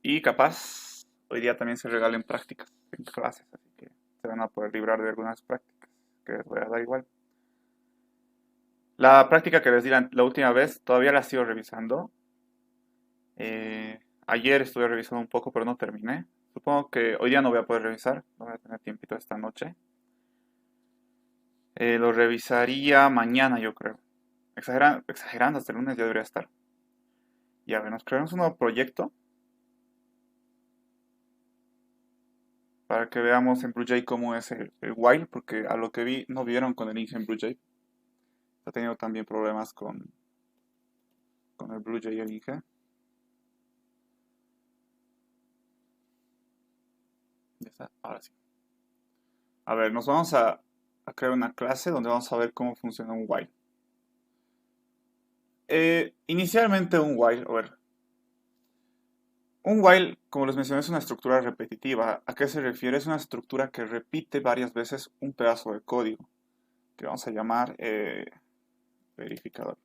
Y capaz, hoy día también se regalen prácticas en clases, así que se van a poder librar de algunas prácticas, que les voy a dar igual. La práctica que les di la última vez, todavía la sigo revisando. Ayer estuve revisando un poco, pero no terminé. Supongo que hoy día no voy a poder revisar, no voy a tener tiempito esta noche. Lo revisaría mañana, yo creo. Exagerando, hasta el lunes ya debería estar. Y a ver, nos creamos un nuevo proyecto para que veamos en BlueJ cómo es el while, porque a lo que vi no vieron con el Inge en BlueJ. Está teniendo también problemas con el BlueJ y el Inge. Ya está, ahora sí. A ver, nos vamos a crear una clase donde vamos a ver cómo funciona un while. Inicialmente un while, a ver, un while, como les mencioné, es una estructura repetitiva. ¿A qué se refiere? Es una estructura que repite varias veces un pedazo de código, que vamos a llamar verificador,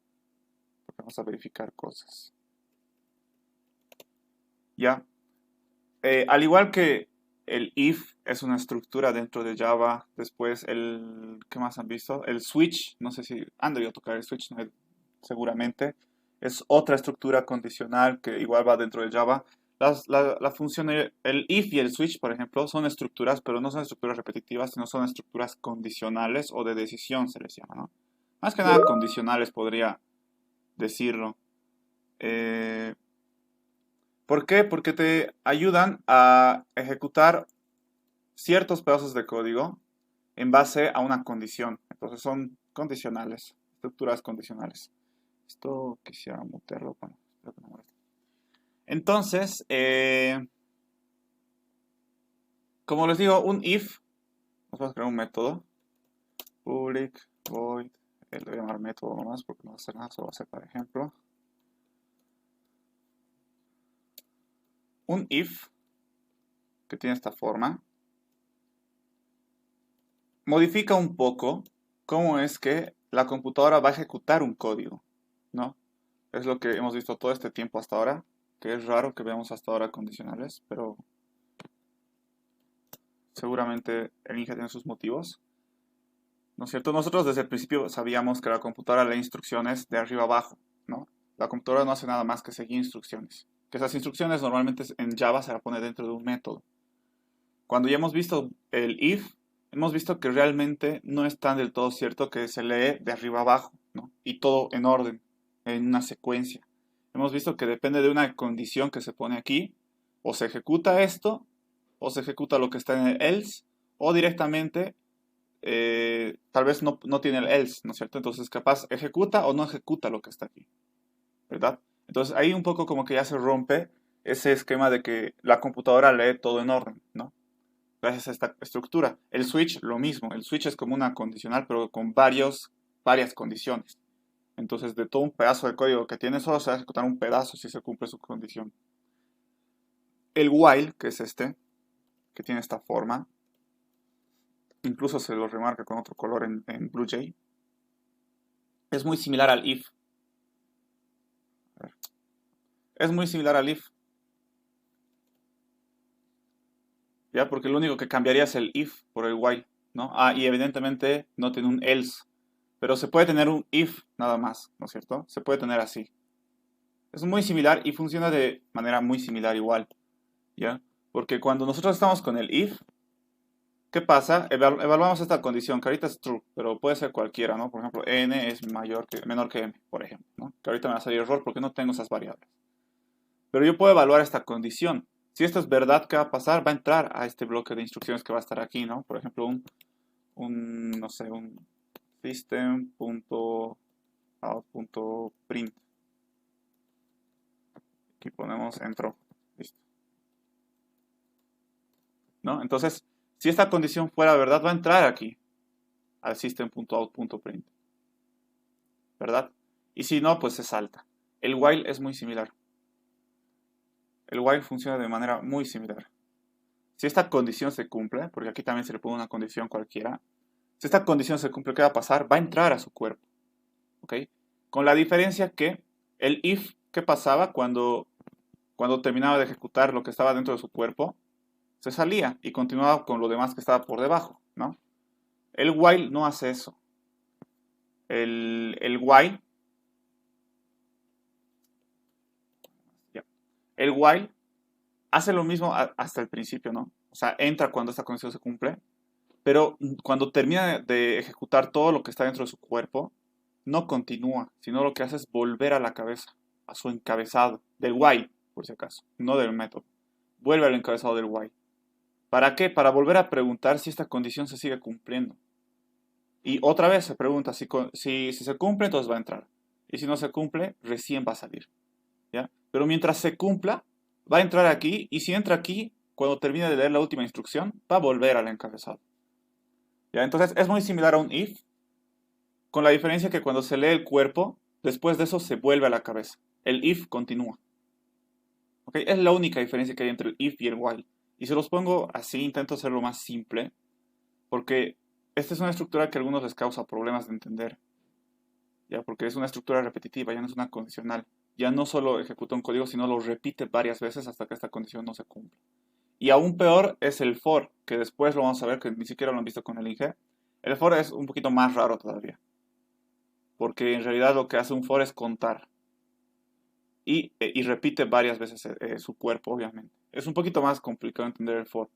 porque vamos a verificar cosas. ¿Ya? Al igual que el if es una estructura dentro de Java, después ¿qué más han visto? El switch, no sé si han debido tocar el switch, ¿no? Seguramente, es otra estructura condicional que igual va dentro de Java. La función, el if y el switch, por ejemplo, son estructuras, pero no son estructuras repetitivas, sino son estructuras condicionales o de decisión se les llama, ¿no? Más que nada condicionales podría decirlo. Eh, ¿Por qué? Porque te ayudan a ejecutar ciertos pedazos de código en base a una condición. Entonces son condicionales, estructuras condicionales. Esto quisiera mutearlo. Bueno, espero que no moleste. Entonces, como les digo, un if, vamos a crear un método, public void, le voy a llamar método nomás porque no va a hacer nada, solo va a ser para ejemplo. Un if que tiene esta forma, modifica un poco cómo es que la computadora va a ejecutar un código, ¿no? Es lo que hemos visto todo este tiempo hasta ahora, que es raro que veamos hasta ahora condicionales, pero seguramente el Inge tiene sus motivos, ¿no es cierto? Nosotros desde el principio sabíamos que la computadora lee instrucciones de arriba abajo, ¿no? La computadora no hace nada más que seguir instrucciones. Que esas instrucciones normalmente en Java se la pone dentro de un método. Cuando ya hemos visto el if, hemos visto que realmente no es tan del todo cierto que se lee de arriba abajo, ¿no? Y todo en orden, en una secuencia. Hemos visto que depende de una condición que se pone aquí, o se ejecuta esto, o se ejecuta lo que está en el else, o directamente tal vez no tiene el else, ¿no es cierto? Entonces capaz ejecuta o no ejecuta lo que está aquí, ¿verdad? Entonces ahí un poco como que ya se rompe ese esquema de que la computadora lee todo en orden, ¿no? Gracias a esta estructura. El switch, lo mismo. El switch es como una condicional, pero con varias condiciones. Entonces, de todo un pedazo de código que tiene, solo se va a ejecutar un pedazo si se cumple su condición. El while, que es este, que tiene esta forma, incluso se lo remarca con otro color en BlueJ, es muy similar al if. Es muy similar al if, ¿ya? Porque lo único que cambiaría es el if por el while, ¿no? Ah, y evidentemente no tiene un else, pero se puede tener un if nada más, ¿no es cierto? Se puede tener así. Es muy similar y funciona de manera muy similar igual, ¿ya? Porque cuando nosotros estamos con el if, ¿qué pasa? Evaluamos esta condición, que ahorita es true, pero puede ser cualquiera, ¿no? Por ejemplo, n es menor que m, por ejemplo, ¿no? Que ahorita me va a salir error porque no tengo esas variables. Pero yo puedo evaluar esta condición. Si esto es verdad, ¿qué va a pasar? Va a entrar a este bloque de instrucciones que va a estar aquí, ¿no? Por ejemplo, no sé, un system.out.print. Aquí ponemos entró. Listo. ¿No? Entonces, si esta condición fuera verdad, va a entrar aquí, al system.out.print, ¿verdad? Y si no, pues se salta. El while es muy similar. El while funciona de manera muy similar. Si esta condición se cumple, porque aquí también se le pone una condición cualquiera, si esta condición se cumple, ¿qué va a pasar? Va a entrar a su cuerpo, ¿ok? Con la diferencia que el if, ¿qué pasaba cuando cuando terminaba de ejecutar lo que estaba dentro de su cuerpo, se salía y continuaba con lo demás que estaba por debajo, ¿no? El while no hace eso. El while, ya. El while hace lo mismo hasta el principio, ¿no? O sea, entra cuando esta condición se cumple, pero cuando termina de ejecutar todo lo que está dentro de su cuerpo, no continúa, sino lo que hace es volver a la cabeza, a su encabezado, del while, por si acaso, no del método. Vuelve al encabezado del while. ¿Para qué? Para volver a preguntar si esta condición se sigue cumpliendo. Y otra vez se pregunta si se cumple, entonces va a entrar. Y si no se cumple, recién va a salir. ¿Ya? Pero mientras se cumpla, va a entrar aquí. Y si entra aquí, cuando termine de leer la última instrucción, va a volver al encabezado. ¿Ya? Entonces es muy similar a un if, con la diferencia que cuando se lee el cuerpo, después de eso se vuelve a la cabeza. El if continúa. ¿Ok? Es la única diferencia que hay entre el if y el while. Y se los pongo así, intento hacerlo más simple, porque esta es una estructura que a algunos les causa problemas de entender. ¿Ya? Porque es una estructura repetitiva, ya no es una condicional. Ya no solo ejecuta un código, sino lo repite varias veces hasta que esta condición no se cumple. Y aún peor es el for, que después lo vamos a ver, que ni siquiera lo han visto con el ING. El for es un poquito más raro todavía, porque en realidad lo que hace un for es contar. Y repite varias veces su cuerpo, obviamente. Es un poquito más complicado entender el for.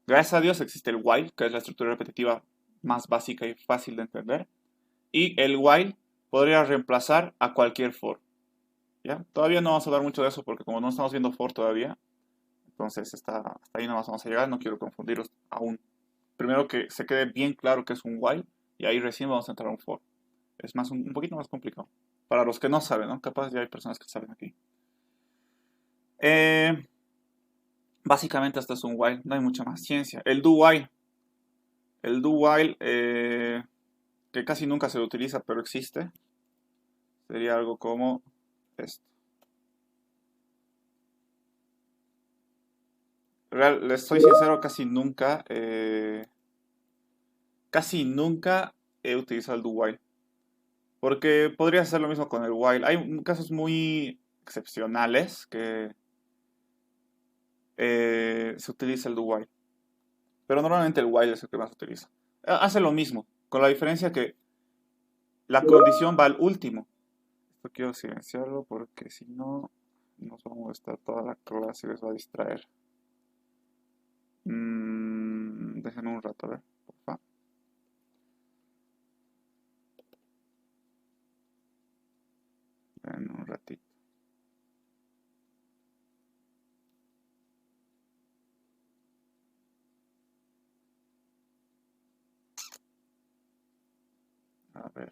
Gracias a Dios existe el while, que es la estructura repetitiva más básica y fácil de entender. Y el while podría reemplazar a cualquier for. ¿Ya? Todavía no vamos a hablar mucho de eso porque como no estamos viendo for todavía, entonces hasta ahí no vamos a llegar, no quiero confundirlos aún. Primero que se quede bien claro que es un while y ahí recién vamos a entrar a un for. Es más un poquito más complicado. Para los que no saben, ¿no? Capaz ya hay personas que saben aquí. Eh, Básicamente esto es un while, no hay mucha más ciencia. El do while. El do while, que casi nunca se utiliza, pero existe. Sería algo como esto. Les soy sincero, casi nunca he utilizado el do while. Porque podría hacer lo mismo con el while. Hay casos muy excepcionales que se utiliza el do while. Pero normalmente el while es el que más se utiliza. Hace lo mismo, con la diferencia que la condición va al último. Esto quiero silenciarlo porque si no nos va a molestar toda la clase y les va a distraer. Déjenme un rato, a ver, porfa. En un ratito. A ver.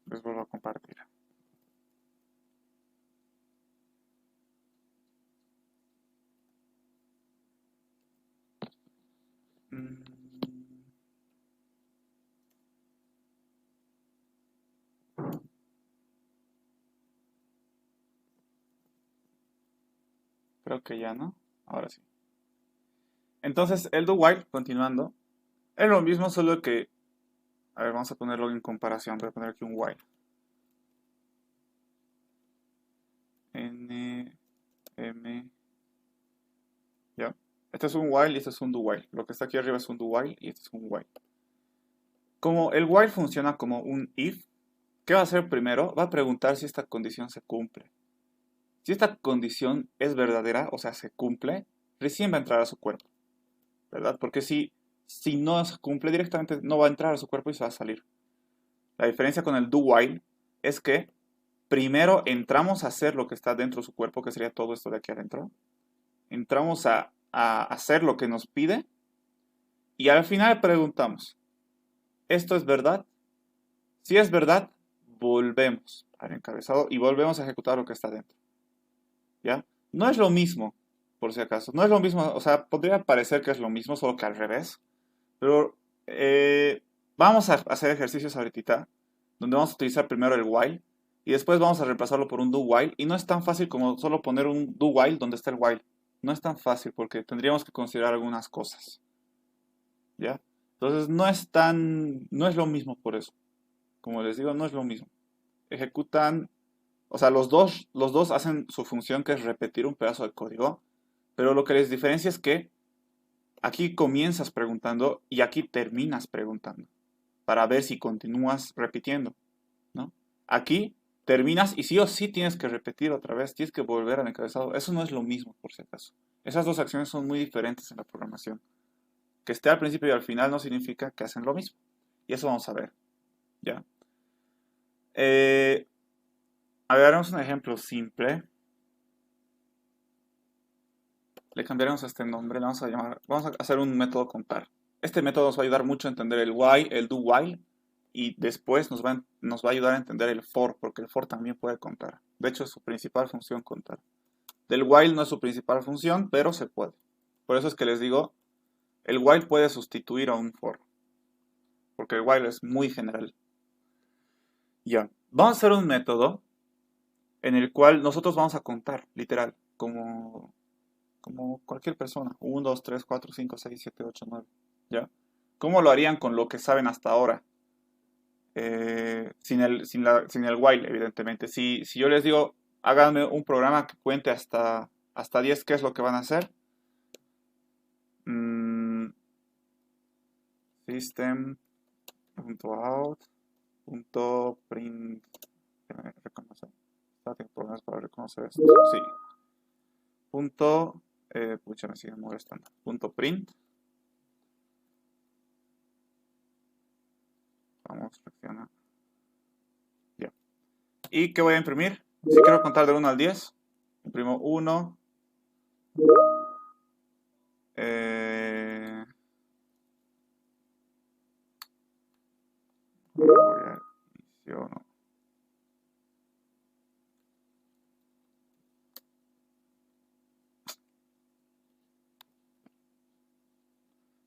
Les vuelvo a compartir. Mm, Creo que ya, ¿no? Ahora sí. Entonces, el do while, continuando, es lo mismo, solo que, a ver, vamos a ponerlo en comparación. Voy a poner aquí un while. N, M, ya. Este es un while y este es un do while. Lo que está aquí arriba es un do while y este es un while. Como el while funciona como un if, ¿qué va a hacer primero? Va a preguntar si esta condición se cumple. Si esta condición es verdadera, o sea, se cumple, recién va a entrar a su cuerpo, ¿verdad? Porque si no se cumple directamente, no va a entrar a su cuerpo y se va a salir. La diferencia con el do while es que primero entramos a hacer lo que está dentro de su cuerpo, que sería todo esto de aquí adentro. Entramos a hacer lo que nos pide y al final preguntamos, ¿esto es verdad? Si es verdad, volvemos al encabezado y volvemos a ejecutar lo que está dentro. ¿Ya? No es lo mismo, por si acaso. No es lo mismo, o sea, podría parecer que es lo mismo, solo que al revés. Pero vamos a hacer ejercicios ahorita, donde vamos a utilizar primero el while y después vamos a reemplazarlo por un do while, y no es tan fácil como solo poner un do while donde está el while. No es tan fácil porque tendríamos que considerar algunas cosas, ¿ya? Entonces no es lo mismo por eso. Como les digo, no es lo mismo. Ejecutan, o sea, los dos hacen su función, que es repetir un pedazo de código, pero lo que les diferencia es que aquí comienzas preguntando y aquí terminas preguntando para ver si continúas repitiendo, ¿no? Aquí terminas y sí o sí tienes que repetir otra vez, tienes que volver al encabezado. Eso no es lo mismo, por si acaso. Esas dos acciones son muy diferentes en la programación. Que esté al principio y al final no significa que hacen lo mismo. Y eso vamos a ver, ¿ya? A ver, haremos un ejemplo simple. Le cambiaremos este nombre, le vamos a hacer un método contar. Este método nos va a ayudar mucho a entender el while, el do while, y después nos va a ayudar a entender el for, porque el for también puede contar. De hecho, es su principal función contar. Del while no es su principal función, pero se puede. Por eso es que les digo, el while puede sustituir a un for, porque el while es muy general. Ya, vamos a hacer un método en el cual nosotros vamos a contar, literal, como cualquier persona. 1, 2, 3, 4, 5, 6, 7, 8, 9. ¿Ya? ¿Cómo lo harían con lo que saben hasta ahora? Sin el while, evidentemente. Si yo les digo, háganme un programa que cuente hasta 10, ¿qué es lo que van a hacer? System.out.print. Reconocer. Tengo problemas para reconocer esto. Sí. Pucha, me sigue molestando. Print. Vamos, selecciona. Ya. ¿Y qué voy a imprimir? Si quiero contar del 1 al 10, imprimo 1.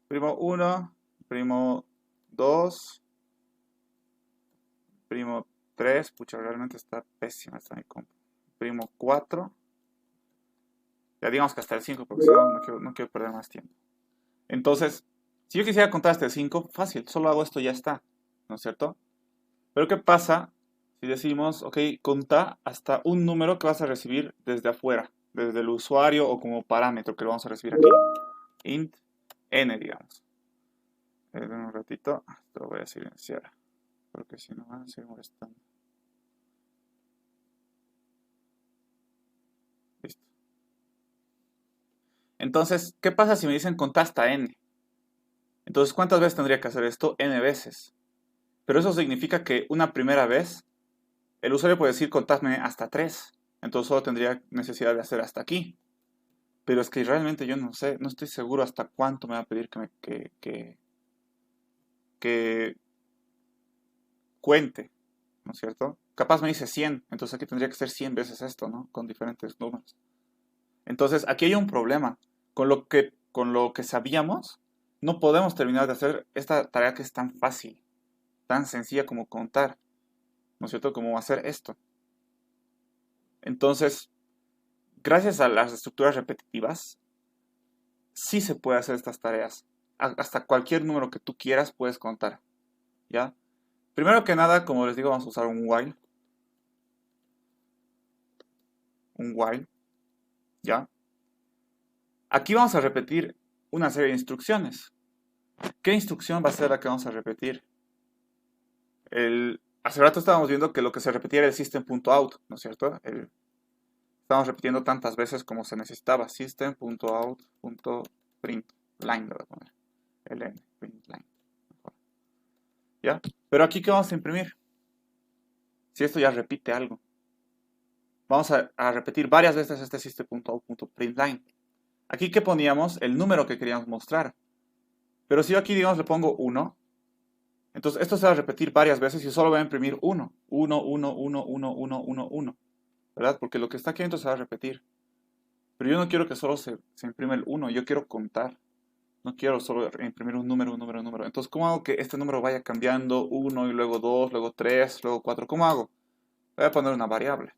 Primo 1, primo 2, primo 3, pucha, realmente está pésima esta mi compu. Primo 4, ya digamos que hasta el 5, porque si no quiero perder más tiempo. Entonces, si yo quisiera contar hasta el 5, fácil, solo hago esto y ya está, ¿no es cierto? Pero ¿qué pasa si decimos, ok, conta hasta un número que vas a recibir desde afuera, desde el usuario o como parámetro que lo vamos a recibir aquí? Int n, digamos. Un ratito, esto lo voy a silenciar, porque si no van a seguir molestando. Listo. Entonces, ¿qué pasa si me dicen conta hasta n? Entonces, ¿cuántas veces tendría que hacer esto? N veces. Pero eso significa que una primera vez, el usuario puede decir contadme hasta 3. Entonces solo tendría necesidad de hacer hasta aquí. Pero es que realmente yo no sé, no estoy seguro hasta cuánto me va a pedir que cuente, ¿no es cierto? Capaz me dice 100, entonces aquí tendría que ser 100 veces esto, ¿no? Con diferentes números. Entonces aquí hay un problema. Con lo que sabíamos, no podemos terminar de hacer esta tarea que es tan fácil, tan sencilla como contar, ¿no es cierto? Como hacer esto. Entonces, gracias a las estructuras repetitivas, sí se puede hacer estas tareas. Hasta cualquier número que tú quieras puedes contar, ¿ya? Primero que nada, como les digo, vamos a usar un while. Un while, ¿ya? Aquí vamos a repetir una serie de instrucciones. ¿Qué instrucción va a ser la que vamos a repetir? Hace rato estábamos viendo que lo que se repetía era el system.out, ¿no es cierto? Estábamos repitiendo tantas veces como se necesitaba. System.out.println, le voy a poner. ln, println. ¿Ya? Pero aquí, ¿qué vamos a imprimir? Si esto ya repite algo. Vamos a repetir varias veces este system.out.println. Aquí, ¿qué poníamos? El número que queríamos mostrar. Pero si yo aquí, digamos, le pongo 1, entonces esto se va a repetir varias veces y solo voy a imprimir 1. 1, 1, 1, 1, 1, 1, 1. ¿Verdad? Porque lo que está aquí dentro se va a repetir. Pero yo no quiero que solo se imprime el 1, yo quiero contar. No quiero solo imprimir un número, un número, un número. Entonces, ¿cómo hago que este número vaya cambiando? 1 y luego 2, luego 3, luego 4. ¿Cómo hago? voy a poner una variable,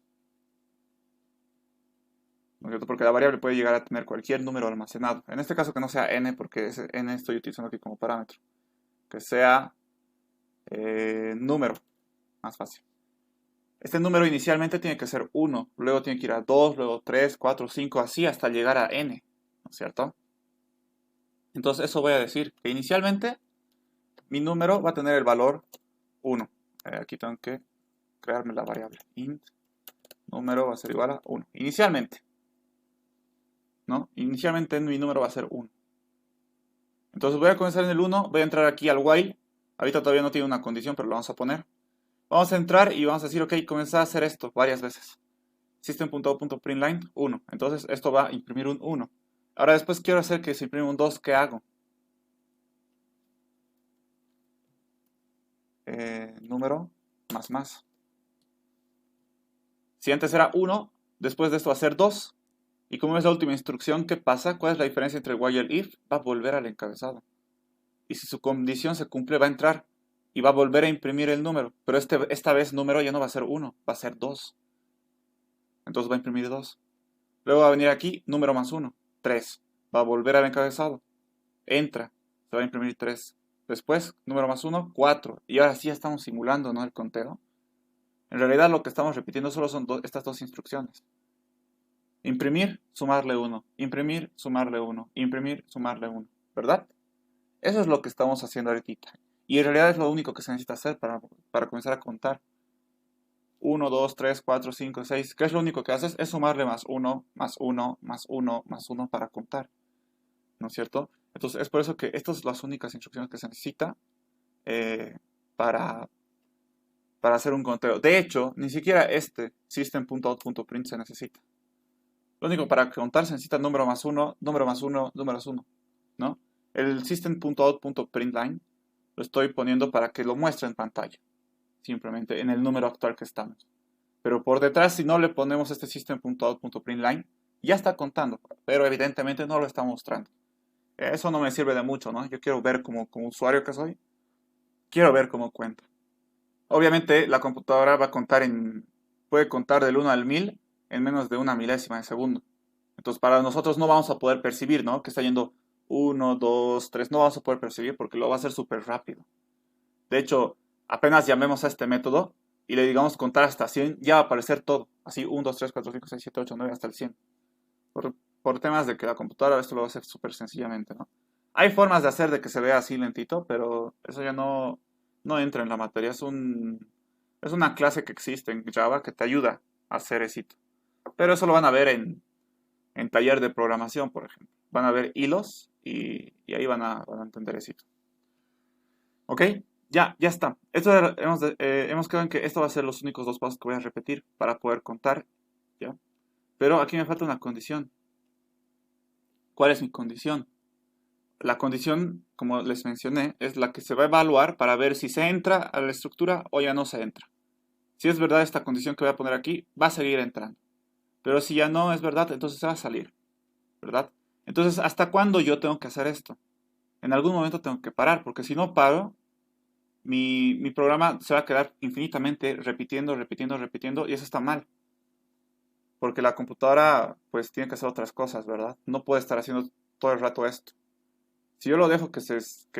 ¿no es cierto? Porque la variable puede llegar a tener cualquier número almacenado. En este caso que no sea n, porque n estoy utilizando aquí como parámetro. Que sea número, más fácil. Este número inicialmente tiene que ser 1, luego tiene que ir a 2, luego 3, 4, 5, así hasta llegar a n, ¿no es cierto? Entonces eso voy a decir que inicialmente mi número va a tener el valor 1. Aquí tengo que crearme la variable int número va a ser igual a 1. Inicialmente, ¿no? Inicialmente mi número va a ser 1. Entonces voy a comenzar en el 1, voy a entrar aquí al while. Ahorita todavía no tiene una condición, pero lo vamos a poner. Vamos a entrar y vamos a decir, ok, comenzar a hacer esto varias veces. System.out.println 1. Entonces esto va a imprimir un 1. Ahora después quiero hacer que se imprima un 2. ¿Qué hago? Número más. Si antes era 1, después de esto va a ser 2. Y como es la última instrucción, ¿qué pasa? ¿Cuál es la diferencia entre while y el if? Va a volver al encabezado. Y si su condición se cumple, va a entrar y va a volver a imprimir el número. Pero esta vez número ya no va a ser 1, va a ser 2. Entonces va a imprimir 2. Luego va a venir aquí, número más 1, 3. Va a volver al encabezado. Entra, se va a imprimir 3. Después, número más 1, 4. Y ahora sí ya estamos simulando, ¿no? El conteo. En realidad lo que estamos repitiendo solo son estas dos instrucciones. Imprimir, sumarle 1. Imprimir, sumarle 1. Imprimir, sumarle 1. ¿Verdad? Eso es lo que estamos haciendo ahorita. Y en realidad es lo único que se necesita hacer para comenzar a contar. 1, 2, 3, 4, 5, 6. ¿Qué es lo único que haces? Es sumarle más 1, más 1, más 1, más 1 para contar. ¿No es cierto? Entonces es por eso que estas son las únicas instrucciones que se necesita para hacer un conteo. De hecho, ni siquiera este system.out.print se necesita. Lo único para contar se necesita número más 1, número más 1, número más 1. ¿No? El system.out.println lo estoy poniendo para que lo muestre en pantalla. Simplemente en el número actual que estamos. Pero por detrás, si no le ponemos este system.out.println, ya está contando, pero evidentemente no lo está mostrando. Eso no me sirve de mucho, ¿no? Yo quiero ver como usuario que soy, quiero ver cómo cuenta. Obviamente la computadora va a contar puede contar del 1 al 1000 en menos de una milésima de segundo. Entonces para nosotros no vamos a poder percibir, ¿no? Que está yendo 1, 2, 3, no vamos a poder percibir porque lo va a hacer súper rápido. De hecho, apenas llamemos a este método y le digamos contar hasta 100, ya va a aparecer todo. Así 1, 2, 3, 4, 5, 6, 7, 8, 9 hasta el 100. Por temas de que la computadora esto lo va a hacer súper sencillamente, ¿no? Hay formas de hacer de que se vea así lentito, pero eso ya no entra en la materia. Es una clase que existe en Java que te ayuda a hacer eso. Pero eso lo van a ver en taller de programación, por ejemplo. Van a ver hilos y ahí van a entender eso. ¿Ok? Ya está. Hemos quedado en que esto va a ser los únicos dos pasos que voy a repetir para poder contar. ¿Ya? Pero aquí me falta una condición. ¿Cuál es mi condición? La condición, como les mencioné, es la que se va a evaluar para ver si se entra a la estructura o ya no se entra. Si es verdad esta condición que voy a poner aquí, va a seguir entrando. Pero si ya no es verdad, entonces se va a salir. ¿Verdad? Entonces, ¿hasta cuándo yo tengo que hacer esto? En algún momento tengo que parar, porque si no paro, mi programa se va a quedar infinitamente repitiendo, y eso está mal. Porque la computadora, pues, tiene que hacer otras cosas, ¿verdad? No puede estar haciendo todo el rato esto. Si yo lo dejo que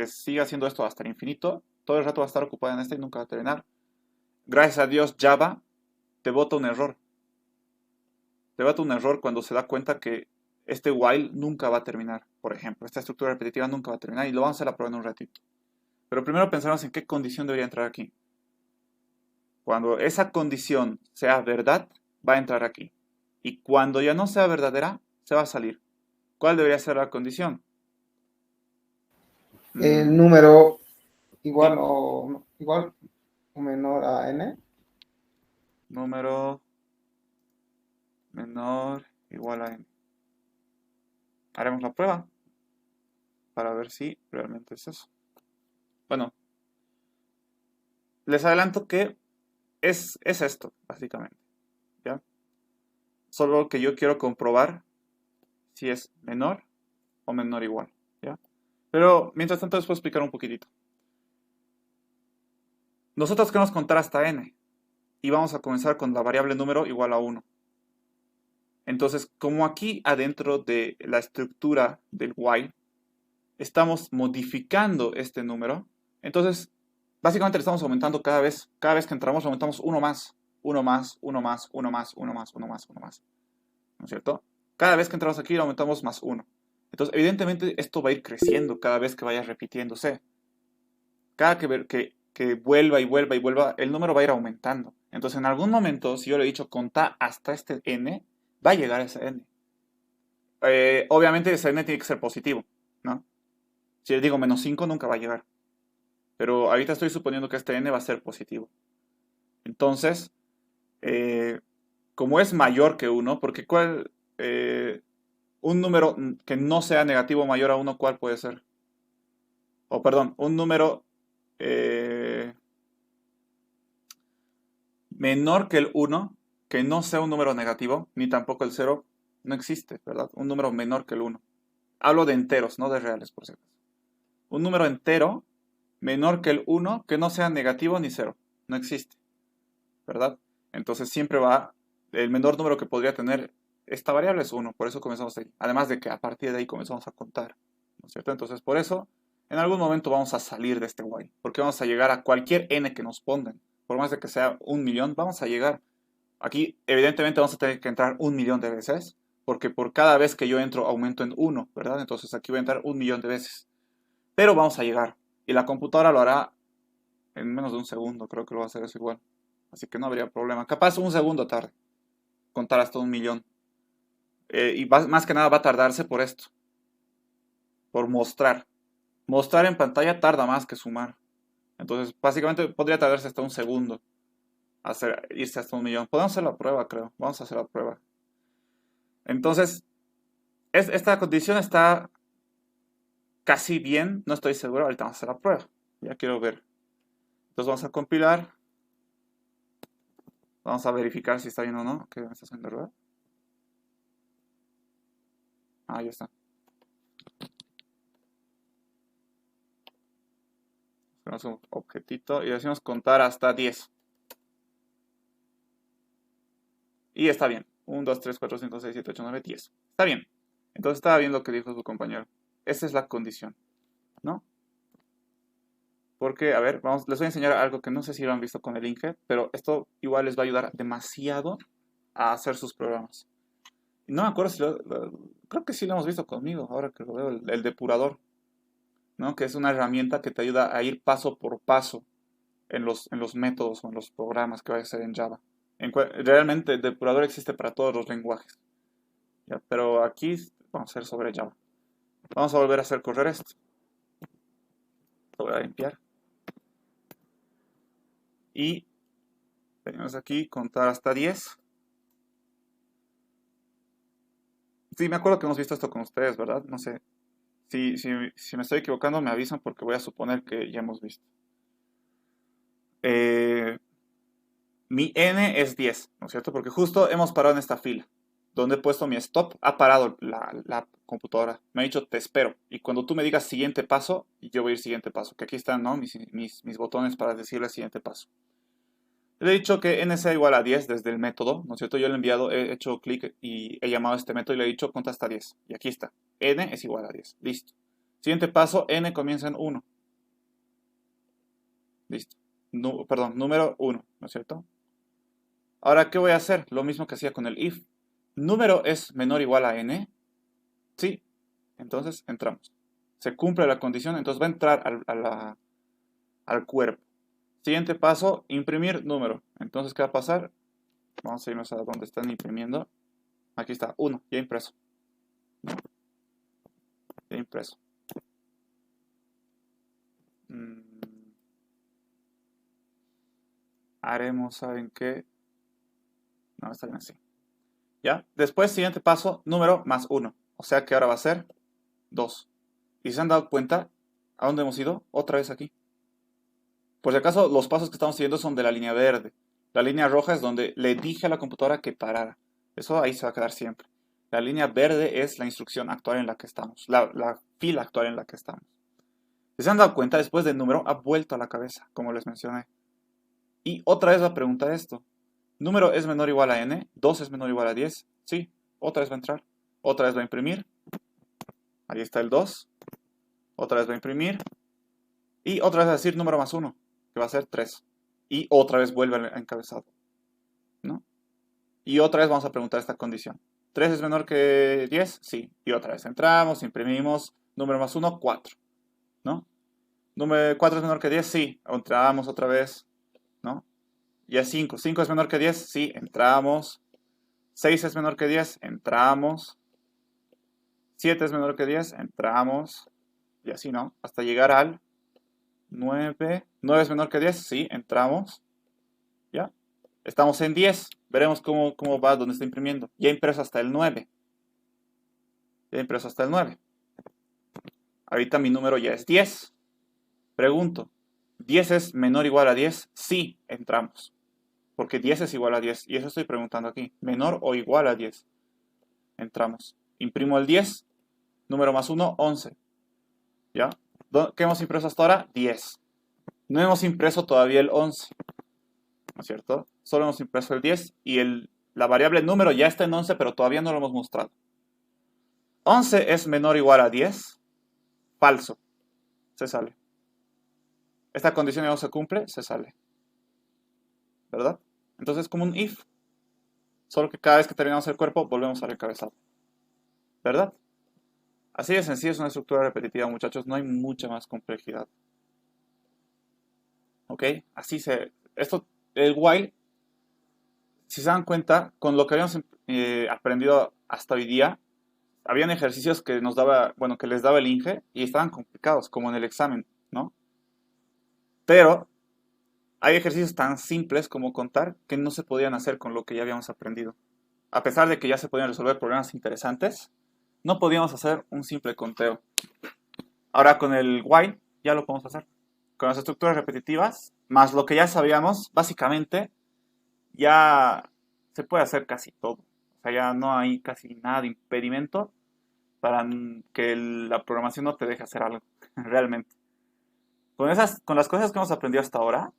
siga haciendo esto hasta el infinito, todo el rato va a estar ocupado en esto y nunca va a terminar. Gracias a Dios, Java te bota un error. Te bota un error cuando se da cuenta que este while nunca va a terminar, por ejemplo. Esta estructura repetitiva nunca va a terminar y lo vamos a hacer a prueba en un ratito. Pero primero pensamos en qué condición debería entrar aquí. Cuando esa condición sea verdad, va a entrar aquí. Y cuando ya no sea verdadera, se va a salir. ¿Cuál debería ser la condición? El número igual o menor a n. Número menor igual a n. Haremos la prueba para ver si realmente es eso. Bueno, les adelanto que es esto, básicamente. ¿Ya? Solo que yo quiero comprobar si es menor o menor igual. ¿Ya? Pero mientras tanto les puedo explicar un poquitito. Nosotros queremos contar hasta n. y vamos a comenzar con la variable número igual a 1. Entonces, como aquí adentro de la estructura del while estamos modificando este número, entonces básicamente le estamos aumentando cada vez que entramos, le aumentamos uno más, uno más, uno más, uno más, uno más, uno más, uno más. ¿No es cierto? Cada vez que entramos aquí le aumentamos más 1. Entonces, evidentemente, esto va a ir creciendo cada vez que vaya repitiéndose. Cada que vuelva y vuelva y vuelva, el número va a ir aumentando. Entonces, en algún momento, si yo le he dicho contar hasta este n, va a llegar a ese n. Obviamente, ese n tiene que ser positivo, ¿no? Si le digo menos 5, nunca va a llegar. Pero ahorita estoy suponiendo que este n va a ser positivo. Entonces, como es mayor que 1, porque un número que no sea negativo mayor a 1, ¿cuál puede ser? O perdón, un número menor que el 1, que no sea un número negativo, ni tampoco el 0, no existe, ¿verdad? Un número menor que el 1. Hablo de enteros, no de reales, por cierto. Un número entero menor que el 1, que no sea negativo ni 0, no existe, ¿verdad? Entonces siempre el menor número que podría tener esta variable es 1, por eso comenzamos ahí. Además de que a partir de ahí comenzamos a contar, ¿no es cierto? Entonces por eso en algún momento vamos a salir de este while, porque vamos a llegar a cualquier n que nos pongan. Por más de que sea 1.000.000, vamos a llegar. Aquí evidentemente vamos a tener que entrar 1.000.000 de veces, porque por cada vez que yo entro aumento en 1, ¿verdad? Entonces aquí voy a entrar 1.000.000 de veces. Pero vamos a llegar, y la computadora lo hará en menos de un segundo, creo que lo va a hacer eso igual. Así que no habría problema. Capaz un segundo tarde, contar hasta 1.000.000. Y más que nada va a tardarse por esto, por mostrar. Mostrar en pantalla tarda más que sumar. Entonces, básicamente podría tardarse hasta un segundo irse hasta 1.000.000. Podemos hacer la prueba, creo. Vamos a hacer la prueba. Entonces, esta condición está casi bien. No estoy seguro. Ahorita vamos a hacer la prueba. Ya quiero ver. Entonces vamos a compilar. Vamos a verificar si está bien o no. ¿Qué me está haciendo error? Ah, ya está. Ponemos un objetito y decimos contar hasta 10. Y está bien. 1, 2, 3, 4, 5, 6, 7, 8, 9, 10. Está bien. Entonces estaba bien lo que dijo su compañero. Esa es la condición, ¿no? Porque, a ver, les voy a enseñar algo que no sé si lo han visto con el Inge, pero esto igual les va a ayudar demasiado a hacer sus programas. No me acuerdo si creo que sí lo hemos visto conmigo, ahora que lo veo, el depurador, ¿no? Que es una herramienta que te ayuda a ir paso por paso en los métodos o en los programas que vayas a hacer en Java. Realmente el depurador existe para todos los lenguajes, ¿ya? Pero aquí vamos a hacer sobre Java. Vamos a volver a hacer correr esto. Lo voy a limpiar. Y tenemos aquí contar hasta 10. Sí, me acuerdo que hemos visto esto con ustedes, ¿verdad? No sé. Si me estoy equivocando, me avisan porque voy a suponer que ya hemos visto. Mi n es 10, ¿no es cierto? Porque justo hemos parado en esta fila. Donde he puesto mi stop, ha parado la computadora. Me ha dicho, te espero. Y cuando tú me digas siguiente paso, yo voy a ir siguiente paso. Que aquí están, ¿no? Mis botones para decirle siguiente paso. Le he dicho que n sea igual a 10 desde el método, ¿no es cierto? Yo le he enviado, he hecho clic y he llamado a este método y le he dicho cuenta hasta 10. Y aquí está. N es igual a 10. Listo. Siguiente paso, n comienza en 1. Listo. Perdón, número 1, ¿no es cierto? Ahora, ¿qué voy a hacer? Lo mismo que hacía con el if. ¿Número es menor o igual a n? Sí. Entonces, entramos. Se cumple la condición, entonces va a entrar al cuerpo. Siguiente paso, imprimir número. Entonces, ¿qué va a pasar? Vamos a irnos a donde están imprimiendo. Aquí está, 1, ya impreso. Ya impreso. Haremos, ¿saben qué? No, está bien así. ¿Ya? Después, siguiente paso, número más 1. O sea que ahora va a ser 2. ¿Y se han dado cuenta a dónde hemos ido? Otra vez aquí. Por si acaso, los pasos que estamos siguiendo son de la línea verde. La línea roja es donde le dije a la computadora que parara. Eso ahí se va a quedar siempre. La línea verde es la instrucción actual en la que estamos. La fila actual en la que estamos. Si se han dado cuenta, después del número ha vuelto a la cabeza, como les mencioné. Y otra vez va a preguntar esto. ¿Número es menor o igual a n? ¿2 es menor o igual a 10? Sí, otra vez va a entrar. Otra vez va a imprimir. Ahí está el 2. Otra vez va a imprimir. Y otra vez va a decir número más 1, que va a ser 3. Y otra vez vuelve al encabezado, ¿no? Y otra vez vamos a preguntar esta condición. ¿3 es menor que 10? Sí. Y otra vez entramos, imprimimos, número más 1, 4, ¿no? ¿Número 4 es menor que 10? Sí. Entramos otra vez, ¿no? Y a 5. ¿5 es menor que 10? Sí. Entramos. 6 es menor que 10, entramos. 7 es menor que 10, entramos. Y así, ¿no? Hasta llegar al 9. 9 es menor que 10, sí, entramos. ¿Ya? Estamos en 10. Veremos cómo va donde está imprimiendo. Ya impreso hasta el 9. Ya impreso hasta el 9. Ahorita mi número ya es 10. Pregunto, ¿10 es menor o igual a 10? Sí, entramos. Porque 10 es igual a 10. Y eso estoy preguntando aquí. ¿Menor o igual a 10? Entramos. Imprimo el 10. Número más 1, 11. ¿Ya? ¿Qué hemos impreso hasta ahora? 10. No hemos impreso todavía el 11, ¿no es cierto? Solo hemos impreso el 10 y la variable número ya está en 11, pero todavía no lo hemos mostrado. 11 es menor o igual a 10. Falso. Se sale. Esta condición ya no se cumple, se sale. ¿Verdad? Entonces es como un if. Solo que cada vez que terminamos el cuerpo, volvemos al encabezado. ¿Verdad? Así de sencillo es una estructura repetitiva, muchachos. No hay mucha más complejidad. ¿Ok? El while, si se dan cuenta, con lo que habíamos aprendido hasta hoy día, habían ejercicios que nos daba, bueno, que les daba el INGE y estaban complicados, como en el examen, ¿no? Pero hay ejercicios tan simples como contar que no se podían hacer con lo que ya habíamos aprendido. A pesar de que ya se podían resolver problemas interesantes, no podíamos hacer un simple conteo. Ahora con el while ya lo podemos hacer. Con las estructuras repetitivas, más lo que ya sabíamos, básicamente ya se puede hacer casi todo. O sea, ya no hay casi nada de impedimento para que la programación no te deje hacer algo, realmente. Con las cosas que hemos aprendido hasta ahora,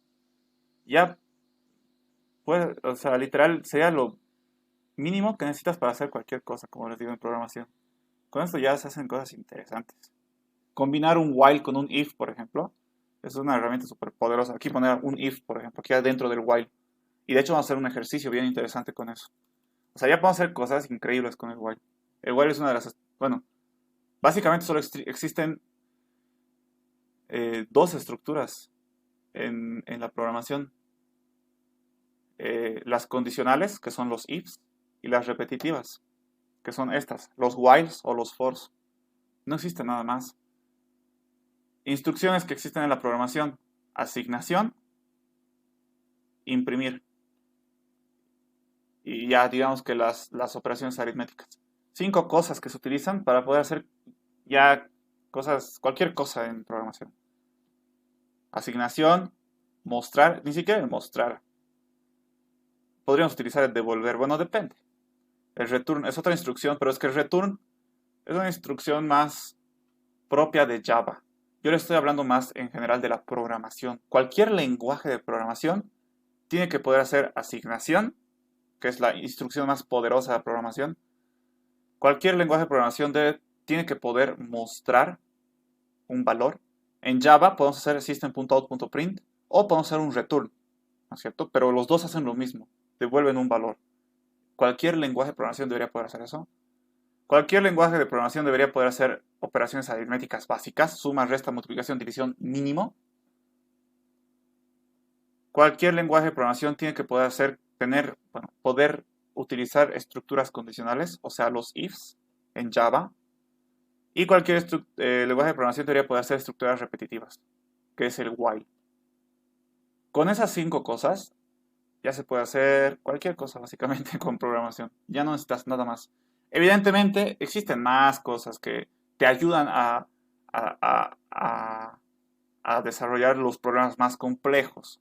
ya pues, o sea, literal, sería lo mínimo que necesitas para hacer cualquier cosa, como les digo en programación. Con esto ya se hacen cosas interesantes. Combinar un while con un if, por ejemplo, es una herramienta súper poderosa. Aquí poner un if, por ejemplo, aquí adentro del while. Y de hecho vamos a hacer un ejercicio bien interesante con eso. O sea, ya podemos hacer cosas increíbles con el while. El while es una de las... Bueno, básicamente solo existen dos estructuras en la programación. Las condicionales, que son los ifs, y las repetitivas, que son estas, los whiles o los fors. No existe nada más. Instrucciones que existen en la programación: asignación, imprimir. Y ya digamos que las operaciones aritméticas. 5 cosas que se utilizan para poder hacer ya cosas, cualquier cosa en programación. Asignación, mostrar, ni siquiera el mostrar. Podríamos utilizar el devolver, bueno, depende. El return es otra instrucción, pero es que el return es una instrucción más propia de Java. Yo le estoy hablando más en general de la programación. Cualquier lenguaje de programación tiene que poder hacer asignación, que es la instrucción más poderosa de la programación. Cualquier lenguaje de programación tiene que poder mostrar un valor. En Java podemos hacer system.out.print o podemos hacer un return, ¿no es cierto? Pero los dos hacen lo mismo, devuelven un valor. Cualquier lenguaje de programación debería poder hacer eso. Cualquier lenguaje de programación debería poder hacer operaciones aritméticas básicas, suma, resta, multiplicación, división mínimo. Cualquier lenguaje de programación tiene que poder poder utilizar estructuras condicionales, o sea, los ifs en Java. Y cualquier lenguaje de programación debería poder hacer estructuras repetitivas, que es el while. Con esas 5 cosas ya se puede hacer cualquier cosa básicamente con programación. Ya no necesitas nada más. Evidentemente existen más cosas que te ayudan a desarrollar los programas más complejos.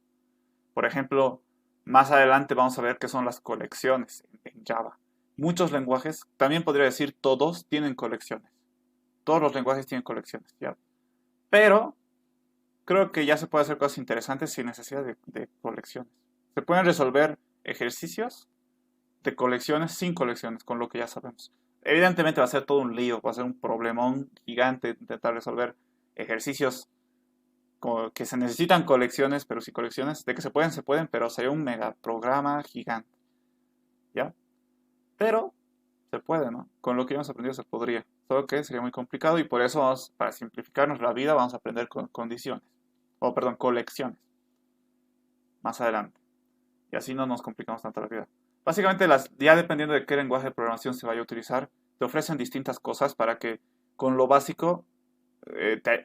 Por ejemplo, más adelante vamos a ver qué son las colecciones en Java. Muchos lenguajes, también podría decir todos, tienen colecciones. Todos los lenguajes tienen colecciones, ¿ya? Pero creo que ya se puede hacer cosas interesantes sin necesidad de colecciones. Se pueden resolver ejercicios de colecciones sin colecciones, con lo que ya sabemos. Evidentemente va a ser todo un lío, va a ser un problemón gigante intentar resolver ejercicios que se necesitan colecciones, pero si colecciones, de que se pueden, pero sería un mega programa gigante. ¿Ya? Pero se puede, ¿no? Con lo que hemos aprendido se podría. Solo que sería muy complicado y por eso para simplificarnos la vida, vamos a aprender con condiciones. O, perdón, colecciones. Más adelante. Y así no nos complicamos tanto la vida. Básicamente, ya dependiendo de qué lenguaje de programación se vaya a utilizar, te ofrecen distintas cosas para que con lo básico,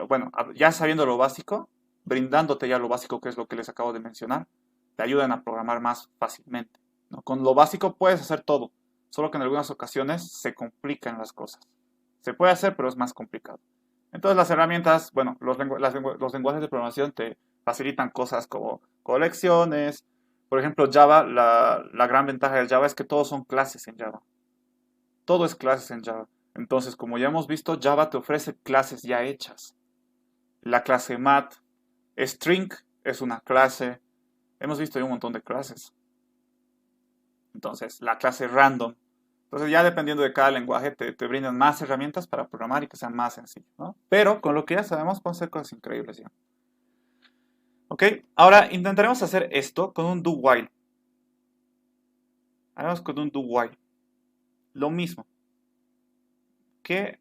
bueno, ya sabiendo lo básico, brindándote ya lo básico, que es lo que les acabo de mencionar, te ayuden a programar más fácilmente, ¿no? Con lo básico puedes hacer todo, solo que en algunas ocasiones se complican las cosas. Se puede hacer, pero es más complicado. Entonces las herramientas, bueno, los lenguajes de programación te facilitan cosas como colecciones. Por ejemplo, Java, la gran ventaja de Java es que todos son clases en Java. Todo es clases en Java. Entonces, como ya hemos visto, Java te ofrece clases ya hechas. La clase mat, string es una clase. Hemos visto ya un montón de clases. Entonces, la clase random. Entonces, ya dependiendo de cada lenguaje, te brindan más herramientas para programar y que sean más sencillos, ¿no? Pero con lo que ya sabemos, podemos hacer cosas increíbles ya. Ok, ahora intentaremos hacer esto con un do while. Haremos con un do while. Lo mismo. Que,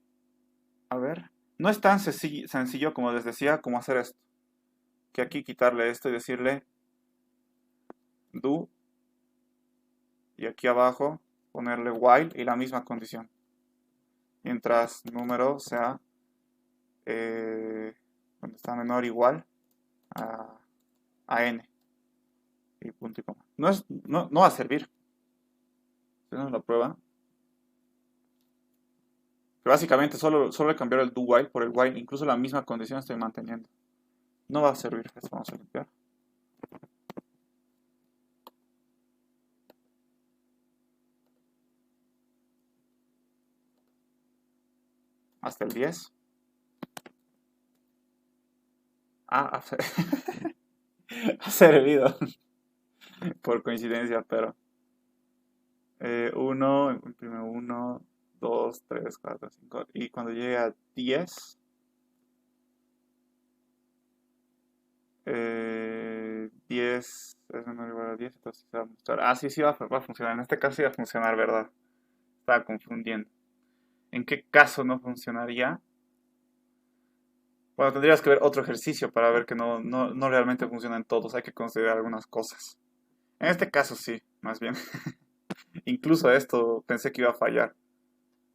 a ver, no es tan sencillo como les decía, como hacer esto. Que aquí quitarle esto y decirle do. Y aquí abajo ponerle while y la misma condición. Mientras número sea cuando está menor o igual a n. Y punto y coma. No va a servir. Tenemos la prueba. Pero básicamente solo he cambiado el do while por el while. Incluso la misma condición estoy manteniendo. No va a servir. Esto vamos a limpiar. Hasta el 10. Ha servido. Por coincidencia, pero 1, imprime 1, 2, 3, 4, 5. Y cuando llegue a 10, 10 es menor o igual a 10, entonces se va a mostrar. Ah, sí, va a funcionar. En este caso sí va a funcionar, ¿verdad? Estaba confundiendo. ¿En qué caso no funcionaría? Bueno, tendrías que ver otro ejercicio para ver que no realmente funcionan todos. Hay que considerar algunas cosas. En este caso sí, más bien. Incluso esto pensé que iba a fallar.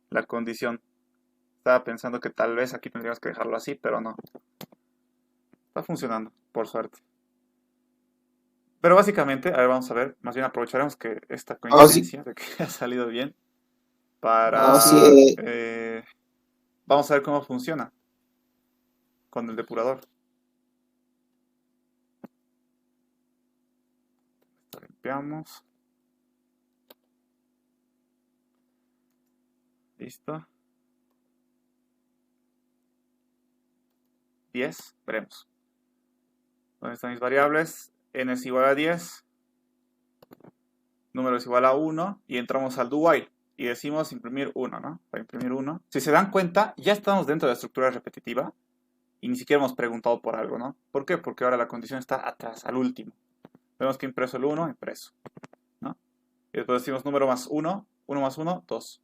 La condición. Estaba pensando que tal vez aquí tendríamos que dejarlo así, pero no. Está funcionando, por suerte. Pero básicamente, a ver, vamos a ver. Más bien aprovecharemos que esta coincidencia de que ha salido bien para... vamos a ver cómo funciona con el depurador. Esto limpiamos. Listo. 10, veremos. ¿Dónde están mis variables? N es igual a 10. Número es igual a 1. Y entramos al do while. Y decimos imprimir 1, ¿no? Para imprimir 1. Si se dan cuenta, ya estamos dentro de la estructura repetitiva. Y ni siquiera hemos preguntado por algo, ¿no? ¿Por qué? Porque ahora la condición está atrás, al último. Vemos que impreso el 1, impreso, ¿no? Y después decimos número más 1, 1 más 1, 2.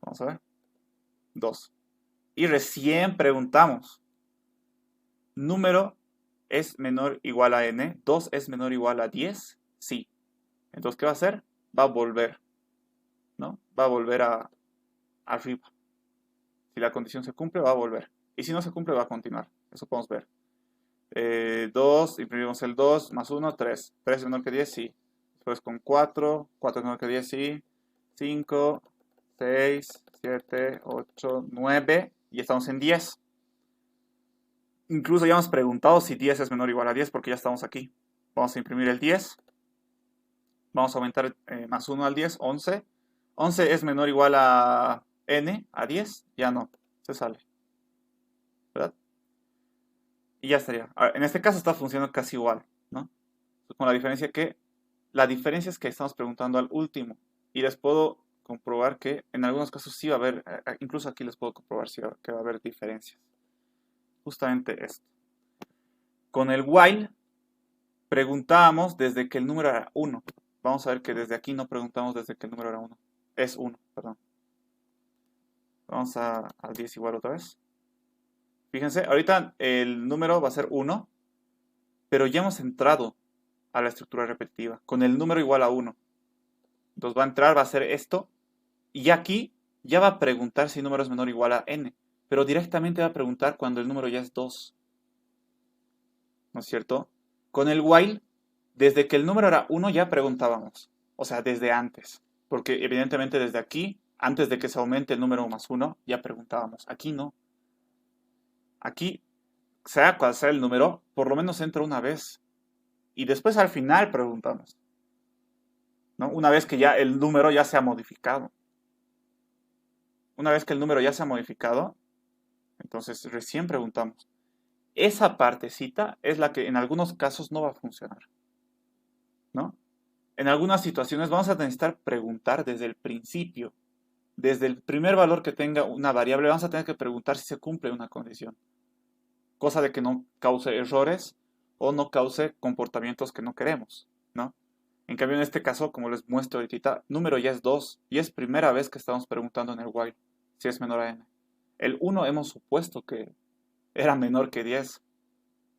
Vamos a ver. 2. Y recién preguntamos. Número es menor o igual a n. 2 es menor o igual a 10. Sí. Entonces, ¿qué va a hacer? Va a volver, ¿no? Va a volver arriba. Si la condición se cumple, va a volver. Y si no se cumple, va a continuar. Eso podemos ver. 2, imprimimos el 2, más 1, 3. 3 es menor que 10, sí. Después con 4, 4 es menor que 10, sí. 5, 6, 7, 8, 9. Y estamos en 10. Incluso ya hemos preguntado si 10 es menor o igual a 10 porque ya estamos aquí. Vamos a imprimir el 10. Vamos a aumentar más 1 al 10, 11. 11 es menor o igual a n, a 10. Ya no, se sale. ¿Verdad? y ya estaría. Ahora, en este caso está funcionando casi igual, ¿no? Con la diferencia es que estamos preguntando al último y les puedo comprobar que en algunos casos sí va a haber, incluso aquí les puedo comprobar que va a haber diferencias. Justamente esto. Con el while preguntábamos desde que el número era 1. Vamos a ver que desde aquí no preguntamos desde que el número era 1. Es 1, perdón. Vamos al 10 igual otra vez. Fíjense, ahorita el número va a ser 1, pero ya hemos entrado a la estructura repetitiva con el número igual a 1. Entonces va a entrar, va a hacer esto, y aquí ya va a preguntar si el número es menor o igual a n, pero directamente va a preguntar cuando el número ya es 2. ¿No es cierto? Con el while, desde que el número era 1 ya preguntábamos, o sea, desde antes, porque evidentemente desde aquí, antes de que se aumente el número más 1, ya preguntábamos. Aquí no. Aquí, sea cual sea el número, por lo menos entra una vez. Y después al final preguntamos, ¿no? Una vez que ya el número ya se ha modificado. Una vez que el número ya se ha modificado, entonces recién preguntamos. Esa partecita es la que en algunos casos no va a funcionar, ¿no? En algunas situaciones vamos a necesitar preguntar desde el principio. Desde el primer valor que tenga una variable, vamos a tener que preguntar si se cumple una condición. Cosa de que no cause errores o no cause comportamientos que no queremos, ¿no? En cambio, en este caso, como les muestro ahorita, número ya es 2 y es primera vez que estamos preguntando en el while si es menor a n. El 1 hemos supuesto que era menor que 10,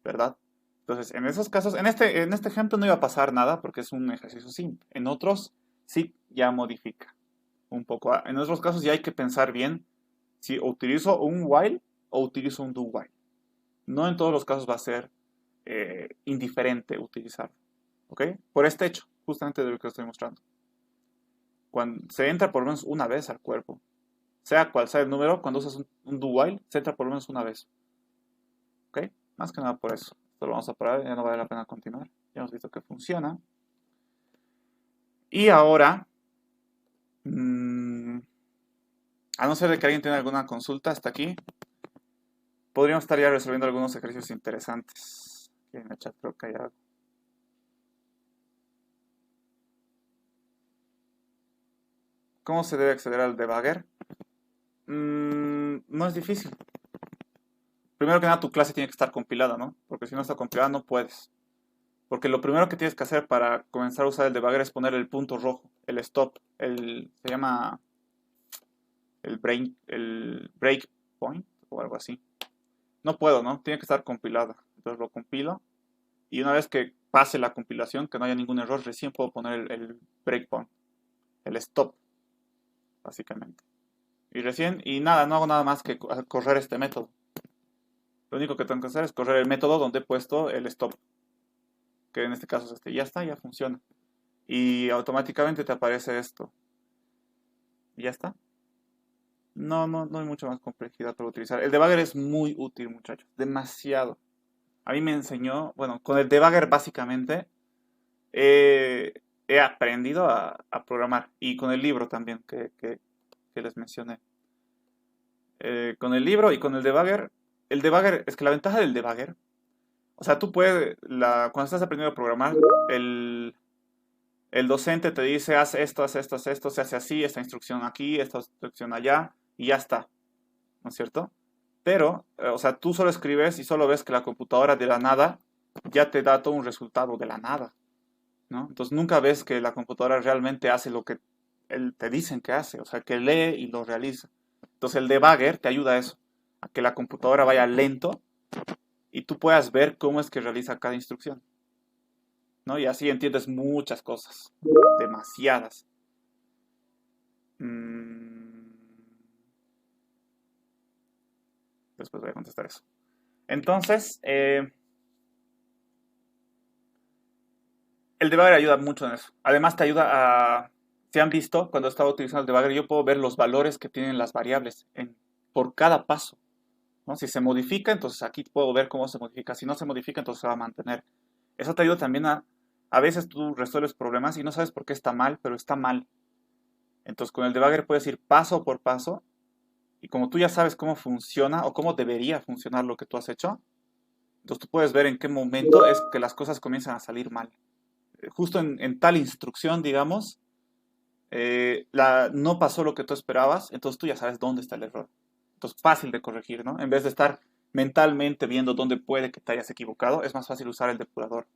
¿verdad? Entonces, en esos casos, en este ejemplo no iba a pasar nada porque es un ejercicio simple. En otros, sí, ya modifica un poco. En otros casos ya hay que pensar bien si utilizo un while o utilizo un do while. No en todos los casos va a ser indiferente utilizarlo. ¿Ok? Por este hecho, justamente de lo que estoy mostrando. Cuando se entra por lo menos una vez al cuerpo, sea cual sea el número, cuando usas un do while, se entra por lo menos una vez. ¿Ok? Más que nada por eso. Esto lo vamos a parar, ya no vale la pena continuar. Ya hemos visto que funciona. Y ahora, a no ser de que alguien tenga alguna consulta hasta aquí, podríamos estar ya resolviendo algunos ejercicios interesantes. Aquí en el chat creo que hay algo. ¿Cómo se debe acceder al debugger? No es difícil. Primero que nada, tu clase tiene que estar compilada, ¿no? Porque si no está compilada, no puedes. Porque lo primero que tienes que hacer para comenzar a usar el debugger es poner el punto rojo, el stop, se llama el breakpoint o algo así. No puedo, ¿no? Tiene que estar compilada. Entonces lo compilo y una vez que pase la compilación, que no haya ningún error, recién puedo poner el breakpoint, el stop, básicamente. Y nada, no hago nada más que correr este método. Lo único que tengo que hacer es correr el método donde he puesto el stop, que en este caso es este. Ya está, ya funciona. Y automáticamente te aparece esto. Y ya está. No hay mucha más complejidad para utilizar. El debugger es muy útil, muchachos. Demasiado. A mí me enseñó, bueno, con el debugger básicamente he aprendido a programar. Y con el libro también que les mencioné. Con el libro y con el debugger, es que la ventaja del debugger, o sea, tú puedes, cuando estás aprendiendo a programar, el docente te dice, haz esto, haz esto, haz esto, se hace así, esta instrucción aquí, esta instrucción allá, y ya está, ¿no es cierto? Pero, o sea, tú solo escribes y solo ves que la computadora de la nada ya te da todo un resultado de la nada, ¿no? Entonces nunca ves que la computadora realmente hace lo que te dicen que hace, o sea, que lee y lo realiza. Entonces el debugger te ayuda a eso, a que la computadora vaya lento y tú puedas ver cómo es que realiza cada instrucción, ¿no? Y así entiendes muchas cosas, demasiadas. Después voy a contestar eso. Entonces, el debugger ayuda mucho en eso. Además te ayuda a, si han visto, cuando estaba utilizando el debugger, yo puedo ver los valores que tienen las variables por cada paso, ¿no? Si se modifica, entonces aquí puedo ver cómo se modifica. Si no se modifica, entonces se va a mantener. Eso te ayuda también a veces tú resuelves problemas y no sabes por qué está mal, pero está mal. Entonces con el debugger puedes ir paso por paso y como tú ya sabes cómo funciona o cómo debería funcionar lo que tú has hecho, Entonces tú puedes ver en qué momento es que las cosas comienzan a salir mal. Justo en tal instrucción, digamos, no pasó lo que tú esperabas, entonces tú ya sabes dónde está el error. Entonces, fácil de corregir, ¿no? En vez de estar mentalmente viendo dónde puede que te hayas equivocado, es más fácil usar el depurador.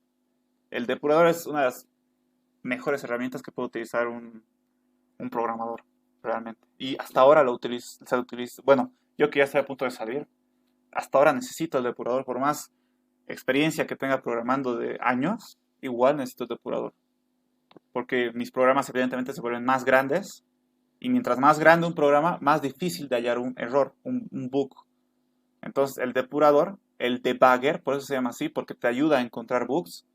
El depurador es una de las mejores herramientas que puede utilizar un programador, realmente. Y hasta ahora se utiliza, bueno, yo que ya estoy a punto de salir, hasta ahora necesito el depurador, por más experiencia que tenga programando de años, igual necesito el depurador. Porque mis programas evidentemente se vuelven más grandes y mientras más grande un programa, más difícil de hallar un error, un bug. Entonces el depurador, el debugger, por eso se llama así, porque te ayuda a encontrar bugs,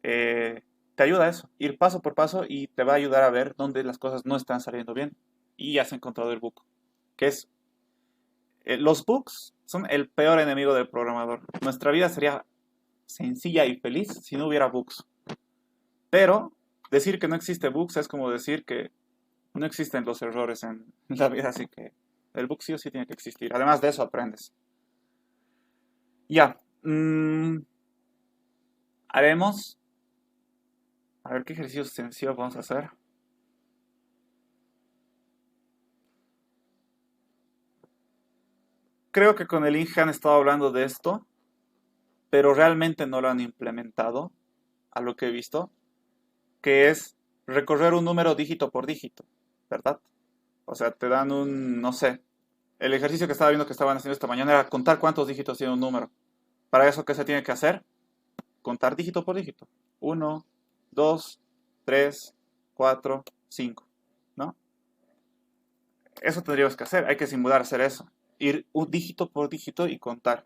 te ayuda a eso, ir paso por paso y te va a ayudar a ver dónde las cosas no están saliendo bien y has encontrado el bug. Que es, los bugs son el peor enemigo del programador. Nuestra vida sería sencilla y feliz si no hubiera bugs. Pero decir que no existe bugs es como decir que no existen los errores en la vida, así que el bug sí o sí tiene que existir. Además de eso aprendes. Ya. Haremos. A ver qué ejercicios sencillos vamos a hacer. Creo que con el Inge han estado hablando de esto, pero realmente no lo han implementado, a lo que he visto, que es recorrer un número dígito por dígito, ¿verdad? O sea, te dan no sé, el ejercicio que estaba viendo que estaban haciendo esta mañana era contar cuántos dígitos tiene un número. Para eso, ¿qué se tiene que hacer? Contar dígito por dígito. 1, 2, 3, 4, 5, ¿no? Eso tendríamos que hacer, hay que simular hacer eso. Ir un dígito por dígito y contar.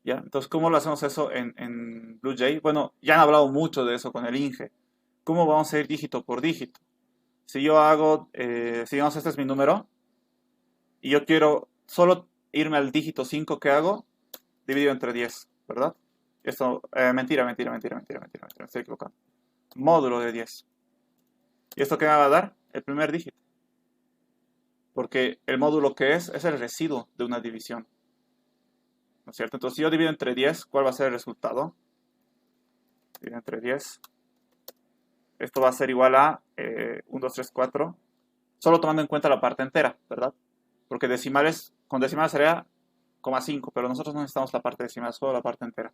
¿Ya? Entonces, ¿cómo lo hacemos eso en BlueJ? Bueno, ya han hablado mucho de eso con el Inge. ¿Cómo vamos a ir dígito por dígito? Si yo hago, si digamos este es mi número, y yo quiero solo irme al dígito 5 que hago, dividido entre 10, ¿verdad? Esto, mentira, me estoy equivocando. Módulo de 10. ¿Y esto qué me va a dar? El primer dígito. Porque el módulo que es el residuo de una división. ¿No es cierto? Entonces, si yo divido entre 10, ¿cuál va a ser el resultado? Divido entre 10. Esto va a ser igual a 1, 2, 3, 4. Solo tomando en cuenta la parte entera, ¿verdad? Porque decimales, con decimales sería 0,5, pero nosotros no necesitamos la parte decimal, solo la parte entera.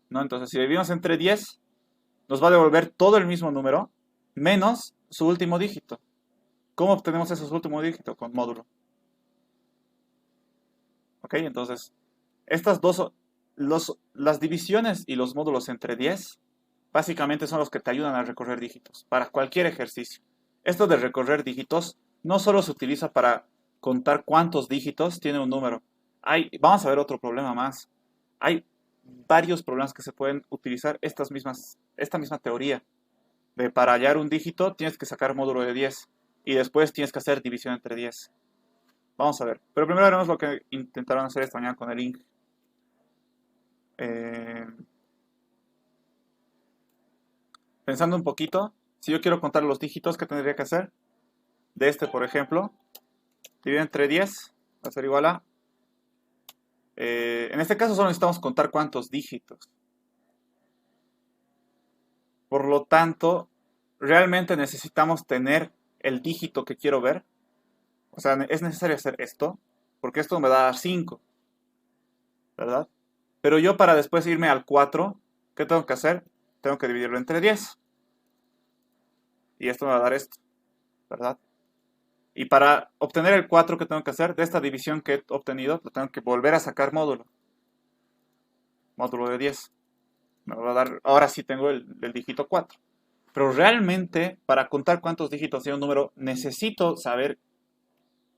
¿No? Entonces, si dividimos entre 10, nos va a devolver todo el mismo número, menos su último dígito. ¿Cómo obtenemos esos últimos dígitos? Con módulo. ¿Ok? Entonces, estas dos, las divisiones y los módulos entre 10, básicamente son los que te ayudan a recorrer dígitos, para cualquier ejercicio. Esto de recorrer dígitos no solo se utiliza para contar cuántos dígitos tiene un número. Vamos a ver otro problema más. Hay varios problemas que se pueden utilizar esta misma teoría. Para hallar un dígito tienes que sacar módulo de 10 y después tienes que hacer división entre 10. Vamos a ver. Pero primero veremos lo que intentaron hacer esta mañana con el link. Pensando un poquito, si yo quiero contar los dígitos, ¿qué tendría que hacer? De este, por ejemplo, dividir entre 10 va a ser igual a... en este caso solo necesitamos contar cuántos dígitos. Por lo tanto, realmente necesitamos tener el dígito que quiero ver. O sea, es necesario hacer esto, porque esto me va a dar 5, ¿verdad? Pero yo para después irme al 4, ¿qué tengo que hacer? Tengo que dividirlo entre 10. Y esto me va a dar esto, ¿verdad? Y para obtener el 4, ¿qué tengo que hacer? De esta división que he obtenido, lo tengo que volver a sacar módulo. Módulo de 10. Me va a dar, ahora sí tengo el dígito 4. Pero realmente, para contar cuántos dígitos tiene un número, necesito saber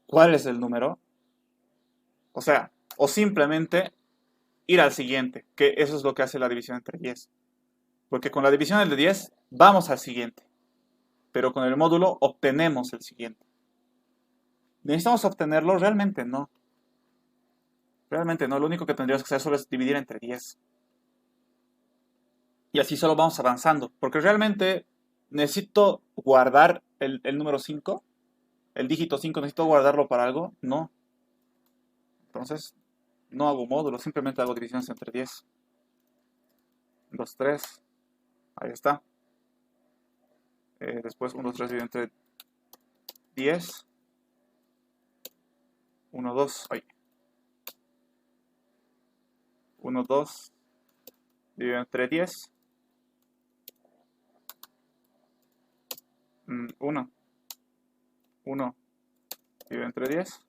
cuál es el número. O sea, o simplemente ir al siguiente, que eso es lo que hace la división entre 10. Porque con la división de 10 vamos al siguiente. Pero con el módulo obtenemos el siguiente. ¿Necesitamos obtenerlo? Realmente no. Realmente no. Lo único que tendríamos que hacer solo es dividir entre 10. Y así solo vamos avanzando. Porque realmente necesito guardar el número 5. El dígito 5, ¿necesito guardarlo para algo? No. Entonces, no hago módulo. Simplemente hago divisiones entre 10. 2, 3. Ahí está. Después 1, 2, 3 dividido entre 10. 1, 2. Ahí. 1, 2 dividido entre 10. 1. 1 dividido entre 10.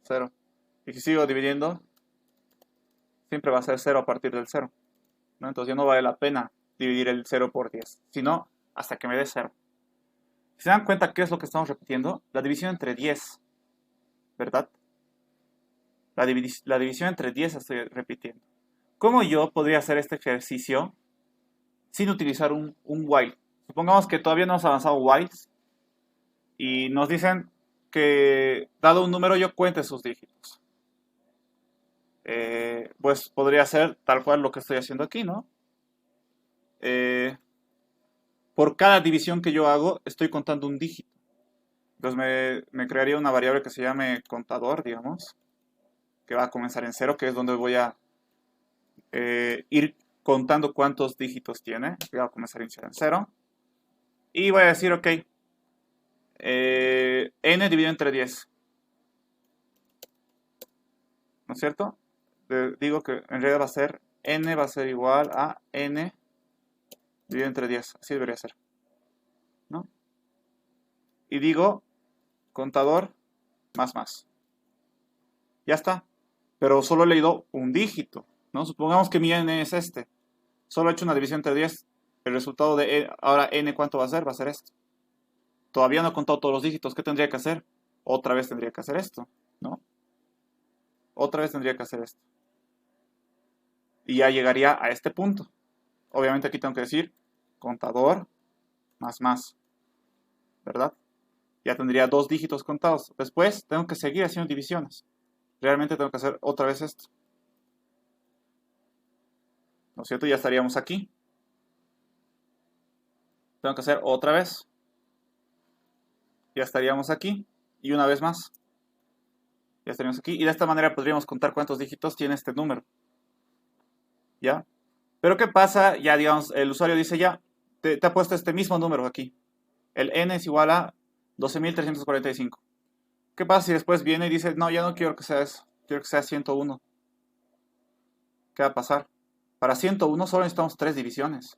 0. Y si sigo dividiendo, siempre va a ser 0 a partir del 0. ¿No? Entonces ya no vale la pena dividir el 0 por 10, sino hasta que me dé 0. Si se dan cuenta, ¿qué es lo que estamos repitiendo? La división entre 10, ¿verdad? La división entre 10 estoy repitiendo. ¿Cómo yo podría hacer este ejercicio sin utilizar un while? Supongamos que todavía no hemos avanzado whiles y nos dicen que dado un número yo cuente sus dígitos. Pues podría ser tal cual lo que estoy haciendo aquí, ¿no? Por cada división que yo hago, estoy contando un dígito. Entonces me crearía una variable que se llame contador, digamos, que va a comenzar en 0, que es donde voy a ir contando cuántos dígitos tiene. Que va a comenzar en 0. Y voy a decir, ok, n dividido entre 10. ¿No es cierto? Digo que en realidad va a ser n va a ser igual a n dividido entre 10. Así debería ser, ¿no? Y digo contador más. Ya está. Pero solo he leído un dígito, ¿no? Supongamos que mi n es este. Solo he hecho una división entre 10. El resultado de ahora n, ¿cuánto va a ser? Va a ser esto. Todavía no he contado todos los dígitos. ¿Qué tendría que hacer? Otra vez tendría que hacer esto, ¿no? Otra vez tendría que hacer esto. Y ya llegaría a este punto. Obviamente aquí tengo que decir contador más, ¿verdad? Ya tendría 2 dígitos contados. Después tengo que seguir haciendo divisiones. Realmente tengo que hacer otra vez esto. ¿No es cierto? Ya estaríamos aquí. Tengo que hacer otra vez. Ya estaríamos aquí. Y una vez más. Ya estaríamos aquí. Y de esta manera podríamos contar cuántos dígitos tiene este número. ¿Ya? Pero ¿qué pasa? Ya digamos, el usuario dice ya, te ha puesto este mismo número aquí. El n es igual a 12.345. ¿Qué pasa si después viene y dice, no, ya no quiero que sea eso, quiero que sea 101? ¿Qué va a pasar? Para 101 solo necesitamos 3 divisiones.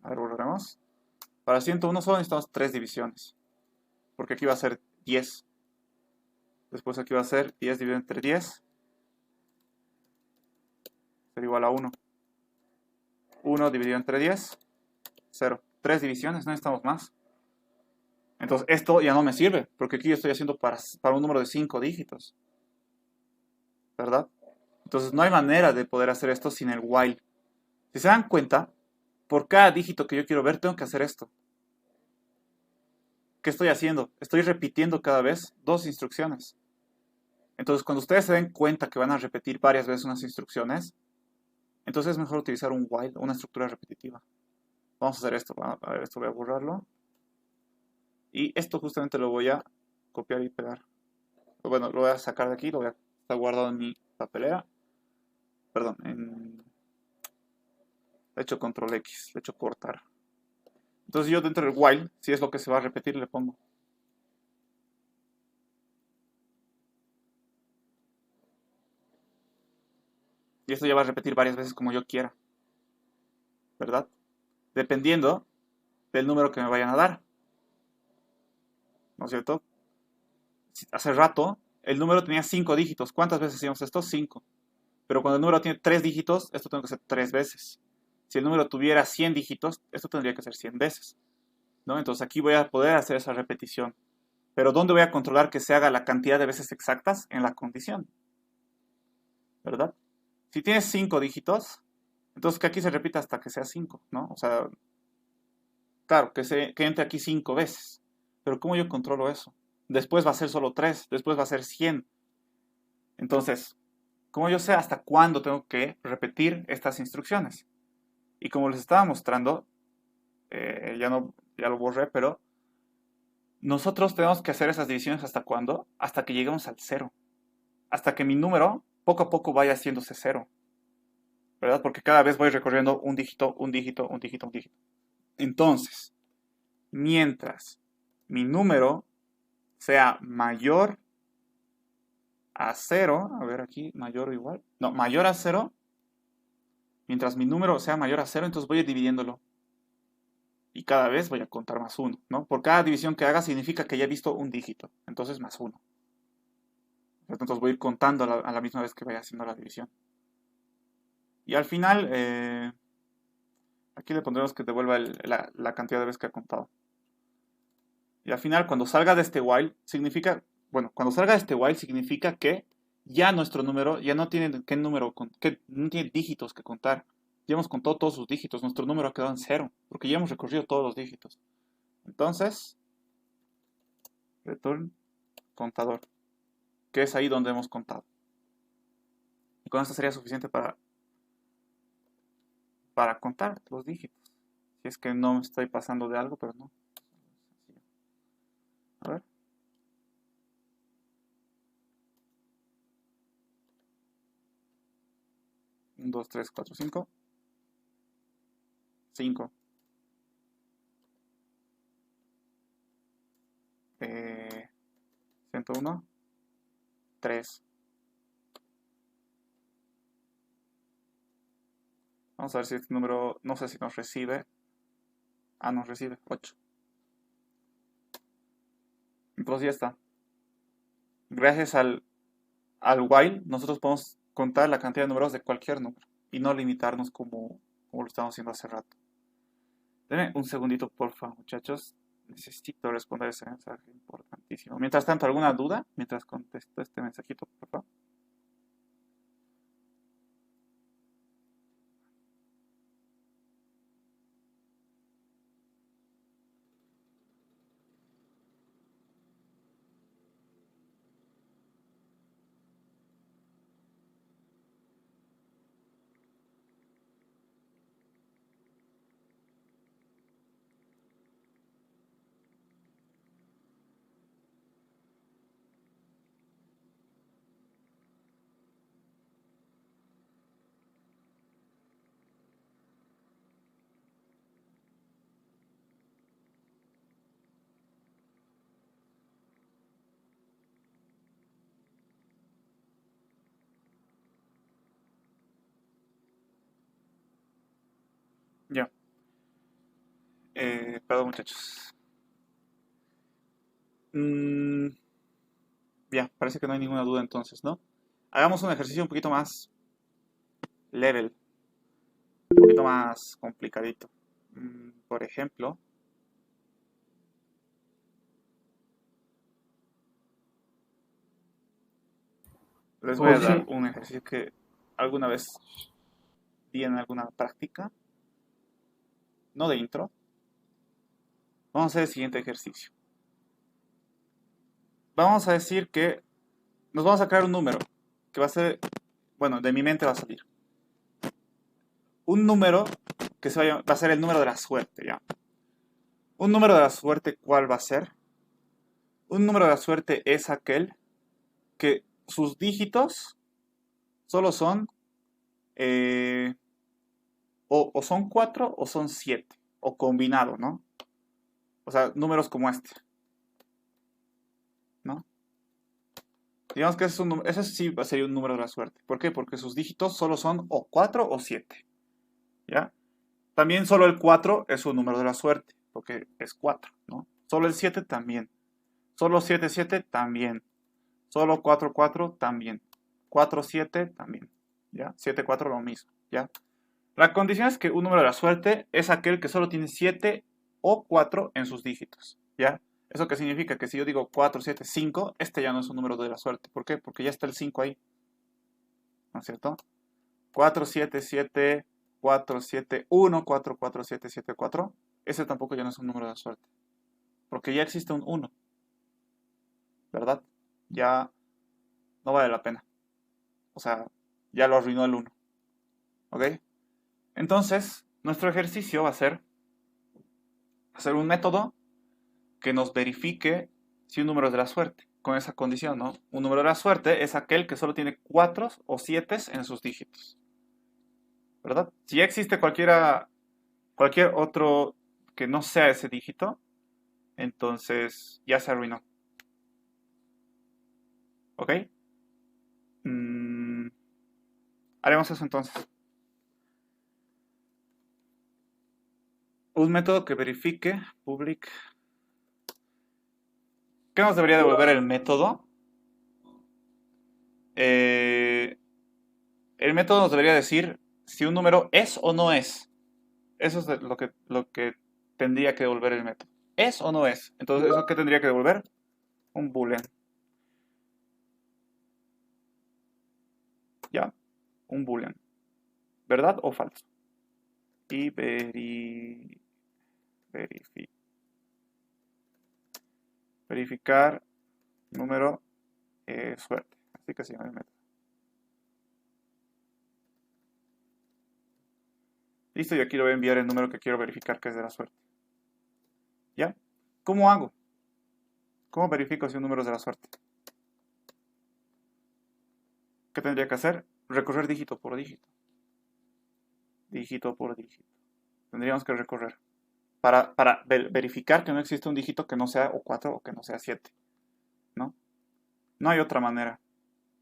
A ver, volveremos. Para 101 solo necesitamos 3 divisiones. Porque aquí va a ser 10. Después aquí va a ser 10 dividido entre 10. Será igual a 1. 1 dividido entre 10. 0. 3 divisiones, no necesitamos más. Entonces esto ya no me sirve, porque aquí yo estoy haciendo para un número de 5 dígitos. ¿Verdad? Entonces no hay manera de poder hacer esto sin el while. Si se dan cuenta, por cada dígito que yo quiero ver, tengo que hacer esto. ¿Qué estoy haciendo? Estoy repitiendo cada vez 2 instrucciones. Entonces cuando ustedes se den cuenta que van a repetir varias veces unas instrucciones, entonces es mejor utilizar un while, una estructura repetitiva. Vamos a hacer esto. A ver, esto voy a borrarlo. Y esto justamente lo voy a copiar y pegar. Bueno, lo voy a sacar de aquí, lo voy a estar guardado en mi papelera. Perdón, le he hecho control X, le he hecho cortar. Entonces yo dentro del while, si es lo que se va a repetir, le pongo. Y esto ya va a repetir varias veces como yo quiera. ¿Verdad? Dependiendo del número que me vayan a dar. ¿No es cierto? Hace rato el número tenía 5 dígitos. ¿Cuántas veces hacíamos esto? 5. Pero cuando el número tiene 3 dígitos, esto tengo que hacer 3 veces. Si el número tuviera 100 dígitos, esto tendría que ser 100 veces. ¿No? Entonces aquí voy a poder hacer esa repetición. Pero ¿dónde voy a controlar que se haga la cantidad de veces exactas? En la condición. ¿Verdad? Si tienes 5 dígitos, entonces que aquí se repita hasta que sea 5, ¿no? O sea, claro, que entre aquí 5 veces. Pero ¿cómo yo controlo eso? Después va a ser solo 3, después va a ser 100. Entonces, ¿cómo yo sé hasta cuándo tengo que repetir estas instrucciones? Y como les estaba mostrando, ya lo borré, pero nosotros tenemos que hacer esas divisiones ¿hasta cuándo? Hasta que lleguemos al 0. Hasta que mi número poco a poco vaya haciéndose 0. ¿verdad? Porque cada vez voy recorriendo un dígito, un dígito, un dígito, un dígito. Entonces, mientras mi número sea mayor a 0, a ver aquí, mayor o igual, no, mayor a 0, mientras mi número sea mayor a 0, entonces voy a ir dividiéndolo. Y cada vez voy a contar más 1, ¿no? Por cada división que haga significa que ya he visto un dígito, entonces más 1. Entonces voy a ir contando a la misma vez que vaya haciendo la división. Y al final, aquí le pondremos que devuelva la cantidad de veces que ha contado. Y al final, cuando salga de este while, significa, bueno, cuando salga de este while significa que ya nuestro número, ya no tiene no tiene dígitos que contar. Ya hemos contado todos sus dígitos, nuestro número ha quedado en 0, porque ya hemos recorrido todos los dígitos. Entonces, return contador, que es ahí donde hemos contado. Y con esto sería suficiente para contar los dígitos. Si es que no me estoy pasando de algo, pero no. A ver. 1, 2, 3, 4, 5. 5. 101. 3. Vamos a ver si este número, no sé si nos recibe. Ah, nos recibe 8. Entonces ya está. Gracias al while, nosotros podemos contar la cantidad de números de cualquier número y no limitarnos como lo estamos haciendo hace rato. Denme un segundito, por favor, muchachos. Necesito responder ese mensaje importantísimo. Mientras tanto, ¿alguna duda? Mientras contesto este mensajito, por favor. Ya. Perdón, muchachos. Ya, parece que no hay ninguna duda entonces, ¿no? Hagamos un ejercicio un poquito más level, un poquito más complicadito. Por ejemplo, les voy Por a dar si, un ejercicio que alguna vez vi en alguna práctica, no de intro. Vamos a hacer el siguiente ejercicio. Vamos a decir que nos vamos a crear un número que va a ser, bueno, de mi mente va a salir. Un número que va a ser el número de la suerte, ¿ya? Un número de la suerte, ¿cuál va a ser? Un número de la suerte es aquel que sus dígitos solo son o son 4 o son 7, o combinado, ¿no? O sea, números como este, ¿no? Digamos que ese sí sería un número de la suerte. ¿Por qué? Porque sus dígitos solo son o 4 o 7, ¿ya? También solo el 4 es un número de la suerte, porque es 4, ¿no? Solo el 7 también. Solo 7, 7 también. Solo 4, 4 también. 4, 7 también, ¿ya? 7, 4 lo mismo, ¿ya? La condición es que un número de la suerte es aquel que solo tiene 7 o 4 en sus dígitos, ¿ya? ¿Eso qué significa? Que si yo digo 4, 7, 5, este ya no es un número de la suerte. ¿Por qué? Porque ya está el 5 ahí, ¿no es cierto? 4, 7, 7, 4, 7, 1, 4, 4, 7, 7, 4. Ese tampoco ya no es un número de la suerte. Porque ya existe un 1, ¿verdad? Ya no vale la pena. O sea, ya lo arruinó el 1. ¿Ok? Entonces, nuestro ejercicio va a ser hacer un método que nos verifique si un número es de la suerte, con esa condición, ¿no? Un número de la suerte es aquel que solo tiene 4 o 7 en sus dígitos. ¿verdad? Si ya existe cualquier otro que no sea ese dígito, entonces ya se arruinó. ¿Ok? Mm, haremos eso entonces. Un método que verifique public. ¿Qué nos debería devolver el método? Eh, el método nos debería decir si un número es o no es. Eso es lo que tendría que devolver el método. ¿Es o no es? Entonces, ¿eso qué tendría que devolver? Un boolean. ¿Ya? Un boolean. ¿Verdad o falso? Y verificar número suerte. Así que se llama el método. Listo, y aquí le voy a enviar el número que quiero verificar que es de la suerte. ¿Ya? ¿Cómo hago? ¿Cómo verifico si un número es de la suerte? ¿Qué tendría que hacer? Recorrer dígito por dígito. Dígito por dígito. Tendríamos que recorrer. Para verificar que no existe un dígito que no sea o 4 o que no sea 7. ¿No? No hay otra manera.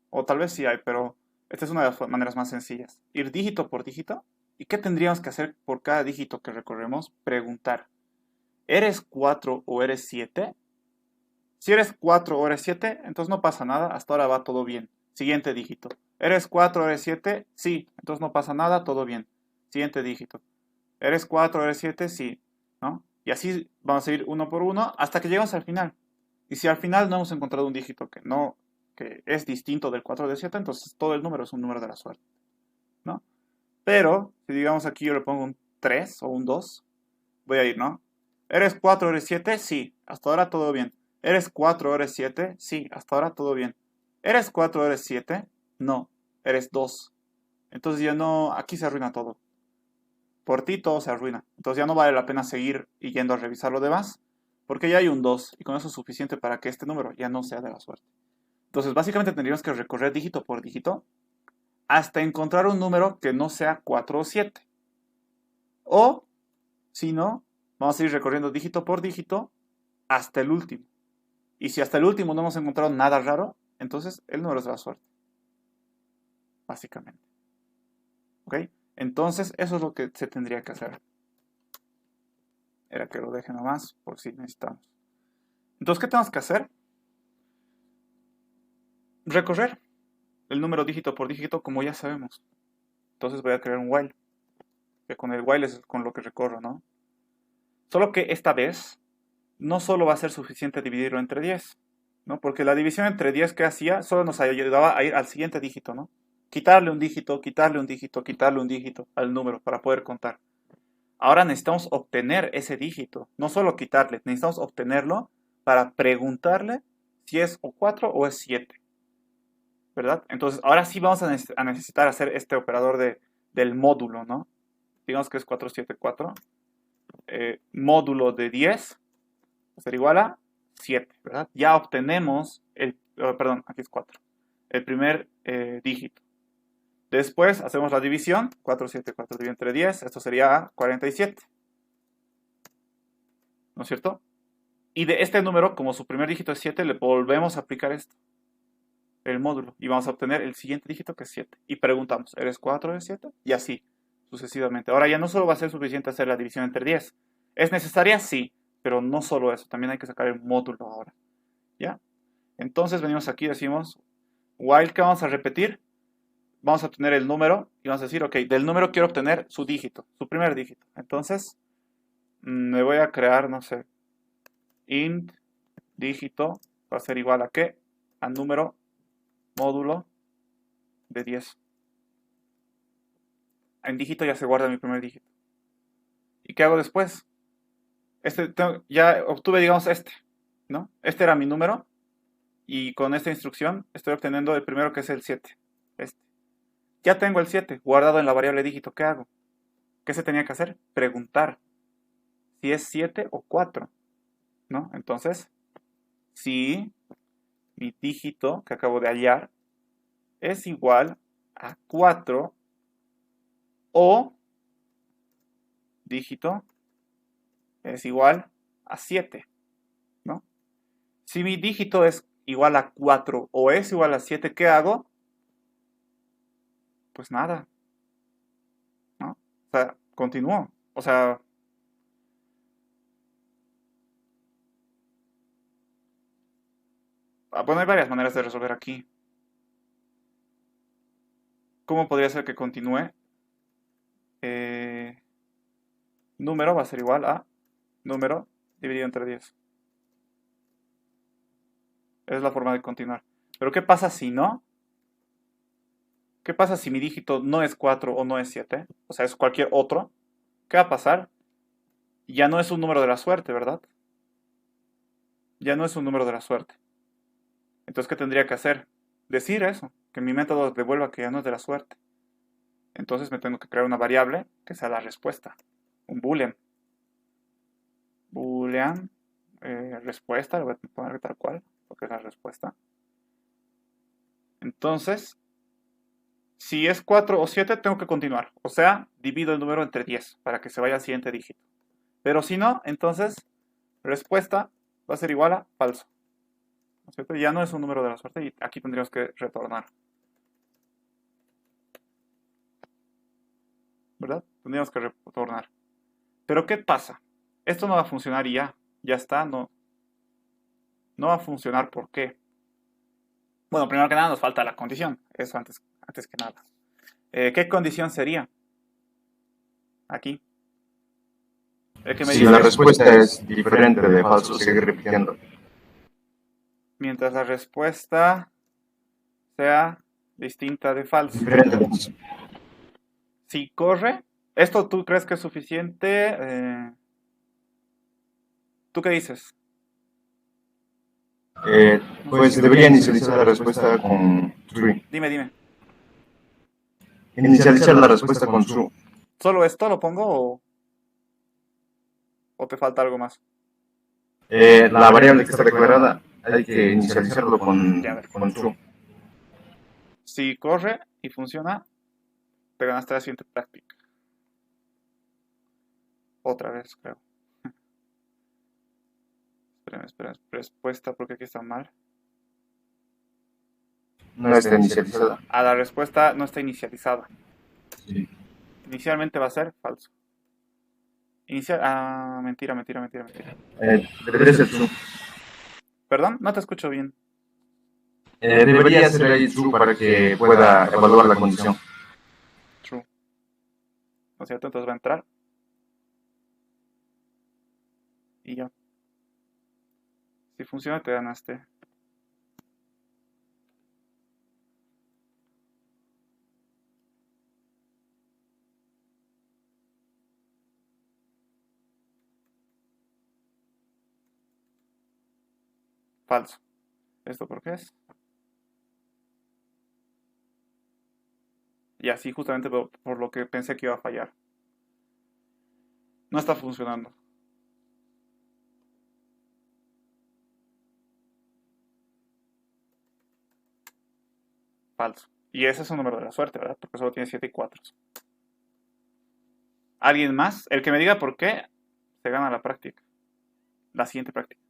O tal vez sí hay, pero esta es una de las maneras más sencillas. Ir dígito por dígito. ¿Y qué tendríamos que hacer por cada dígito que recorremos? Preguntar. ¿Eres 4 o eres 7? Si eres 4 o eres 7, entonces no pasa nada. Hasta ahora va todo bien. Siguiente dígito. ¿Eres 4 o eres 7? Sí. Entonces no pasa nada, todo bien. Siguiente dígito. ¿Eres 4 o eres 7? Sí. ¿No? Y así vamos a ir uno por uno hasta que lleguemos al final. Y si al final no hemos encontrado un dígito que es distinto del 4 o del 7, entonces todo el número es un número de la suerte, ¿no? Pero, si digamos aquí yo le pongo un 3 o un 2, voy a ir, ¿no? ¿Eres 4 o eres 7? Sí, hasta ahora todo bien. ¿Eres 4 o eres 7? Sí, hasta ahora todo bien. ¿Eres 4 o eres 7? No, eres 2. Entonces ya no, aquí se arruina todo. Por ti todo se arruina. Entonces ya no vale la pena seguir y yendo a revisar lo demás, porque ya hay un 2 y con eso es suficiente para que este número ya no sea de la suerte. Entonces básicamente tendríamos que recorrer dígito por dígito hasta encontrar un número que no sea 4 o 7. O, si no, vamos a ir recorriendo dígito por dígito hasta el último. Y si hasta el último no hemos encontrado nada raro, entonces el número es de la suerte. Básicamente. ¿Ok? Entonces eso es lo que se tendría que hacer. Era que lo deje nomás por si necesitamos. Entonces, ¿qué tenemos que hacer? Recorrer el número dígito por dígito como ya sabemos. Entonces voy a crear un while. Que con el while es con lo que recorro, ¿no? Solo que esta vez no solo va a ser suficiente dividirlo entre 10, ¿no? Porque la división entre 10 que hacía solo nos ayudaba a ir al siguiente dígito, ¿no? Quitarle un dígito, quitarle un dígito, quitarle un dígito al número para poder contar. Ahora necesitamos obtener ese dígito, no solo quitarle, necesitamos obtenerlo para preguntarle si es o 4 o es 7, ¿verdad? Entonces, ahora sí vamos a necesitar hacer este operador del módulo, ¿no? Digamos que es 474. Módulo de 10 va a ser igual a 7, ¿verdad? Ya obtenemos perdón, aquí es 4, el primer dígito. Después hacemos la división, 4, 7, 4 dividido entre 10, esto sería 47, ¿no es cierto? Y de este número, como su primer dígito es 7, le volvemos a aplicar esto, el módulo, y vamos a obtener el siguiente dígito que es 7. Y preguntamos, ¿eres 4 o eres 7? Y así, sucesivamente. Ahora ya no solo va a ser suficiente hacer la división entre 10. ¿Es necesaria? Sí, pero no solo eso, también hay que sacar el módulo ahora, ¿ya? Entonces venimos aquí y decimos, while, ¿qué vamos a repetir? Vamos a obtener el número y vamos a decir, ok, del número quiero obtener su dígito, su primer dígito. Entonces, me voy a crear, no sé, int dígito va a ser igual a qué? Al número módulo de 10. En dígito ya se guarda mi primer dígito. ¿Y qué hago después? Ya obtuve, digamos, ¿no? Este era mi número y con esta instrucción estoy obteniendo el primero que es el 7. Este. Ya tengo el 7 guardado en la variable dígito. ¿Qué hago? ¿Qué se tenía que hacer? Preguntar si es 7 o 4, ¿no? Entonces, si mi dígito que acabo de hallar es igual a 4, o dígito es igual a 7, ¿no? Si mi dígito es igual a 4 o es igual a 7, ¿qué hago? Pues nada, ¿no? O sea, continúo. O sea, bueno, hay varias maneras de resolver aquí. ¿Cómo podría ser que continúe? Número va a ser igual a número dividido entre 10. Es la forma de continuar. Pero ¿qué pasa si no? ¿Qué pasa si mi dígito no es 4 o no es 7? O sea, es cualquier otro. ¿Qué va a pasar? Ya no es un número de la suerte, ¿verdad? Ya no es un número de la suerte. Entonces, ¿qué tendría que hacer? Decir eso, que mi método devuelva que ya no es de la suerte. Entonces me tengo que crear una variable que sea la respuesta. Un boolean. Boolean, respuesta, lo voy a poner tal cual, porque es la respuesta. Entonces, si es 4 o 7, tengo que continuar. O sea, divido el número entre 10 para que se vaya al siguiente dígito. Pero si no, entonces, respuesta va a ser igual a falso. ¿No es cierto? Ya no es un número de la suerte y aquí tendríamos que retornar. ¿Verdad? Tendríamos que retornar. Pero ¿qué pasa? Esto no va a funcionar y ya está, no va a funcionar. ¿Por qué? Bueno, primero que nada nos falta la condición, eso antes que nada. ¿Qué condición sería? Aquí. El que me Si dice, la respuesta es diferente de falso, sigue repitiendo. Mientras la respuesta sea distinta de falso. Diferente de falso. Si corre, ¿esto tú crees que es suficiente? ¿Tú qué dices? Pues debería inicializar la respuesta con true. Dime. Inicializar la respuesta con true. ¿Solo esto lo pongo o te falta algo más? La variable que está declarada hay que inicializarlo con true. Si corre y funciona, te ganaste la siguiente práctica. Otra vez, creo. Espera. Respuesta, porque aquí está mal. No está inicializada. La respuesta no está inicializada. Sí. Inicialmente va a ser falso. Mentira. Debería ser true. ¿Perdón? No te escucho bien. Debería ser ahí true para que pueda evaluar la condición. True. ¿No es cierto? Entonces va a entrar. Y ya. Si funciona, te ganaste. Falso. ¿Esto por qué es? Y así justamente por lo que pensé que iba a fallar. No está funcionando. Falso. Y ese es un número de la suerte, ¿verdad? Porque solo tiene 7 y 4. ¿Alguien más? El que me diga por qué, se gana la práctica. La siguiente práctica.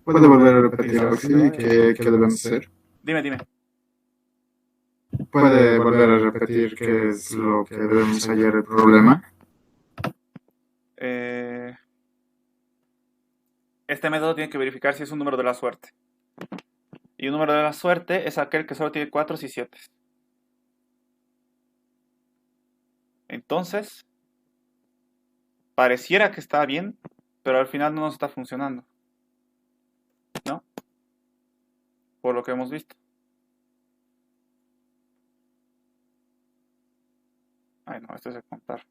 ¿Puede volver a repetir, Auxili? ¿Qué debemos hacer? Dime. ¿Puede volver a repetir qué es lo que debemos hallar el problema? Este método tiene que verificar si es un número de la suerte. Y un número de la suerte es aquel que solo tiene 4 y 7. Entonces, pareciera que está bien, pero al final no nos está funcionando. ¿No? Por lo que hemos visto. Ay, no, esto es de contar.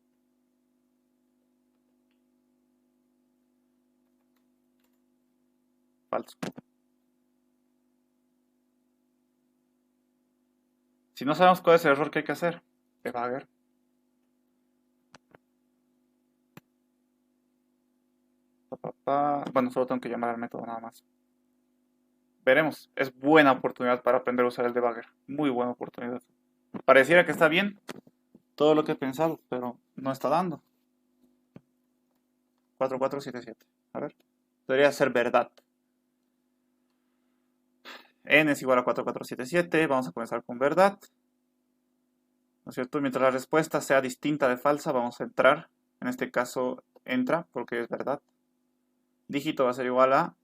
Falso. Si no sabemos cuál es el error que hay que hacer, debugger. Bueno, solo tengo que llamar al método nada más. Veremos. Es buena oportunidad para aprender a usar el debugger. Muy buena oportunidad. Pareciera que está bien todo lo que he pensado, pero no está dando. 4477. A ver. Debería ser verdad. N es igual a 4477. Vamos a comenzar con verdad. ¿No es cierto? Mientras la respuesta sea distinta de falsa, vamos a entrar. En este caso, entra porque es verdad. Dígito va a ser igual a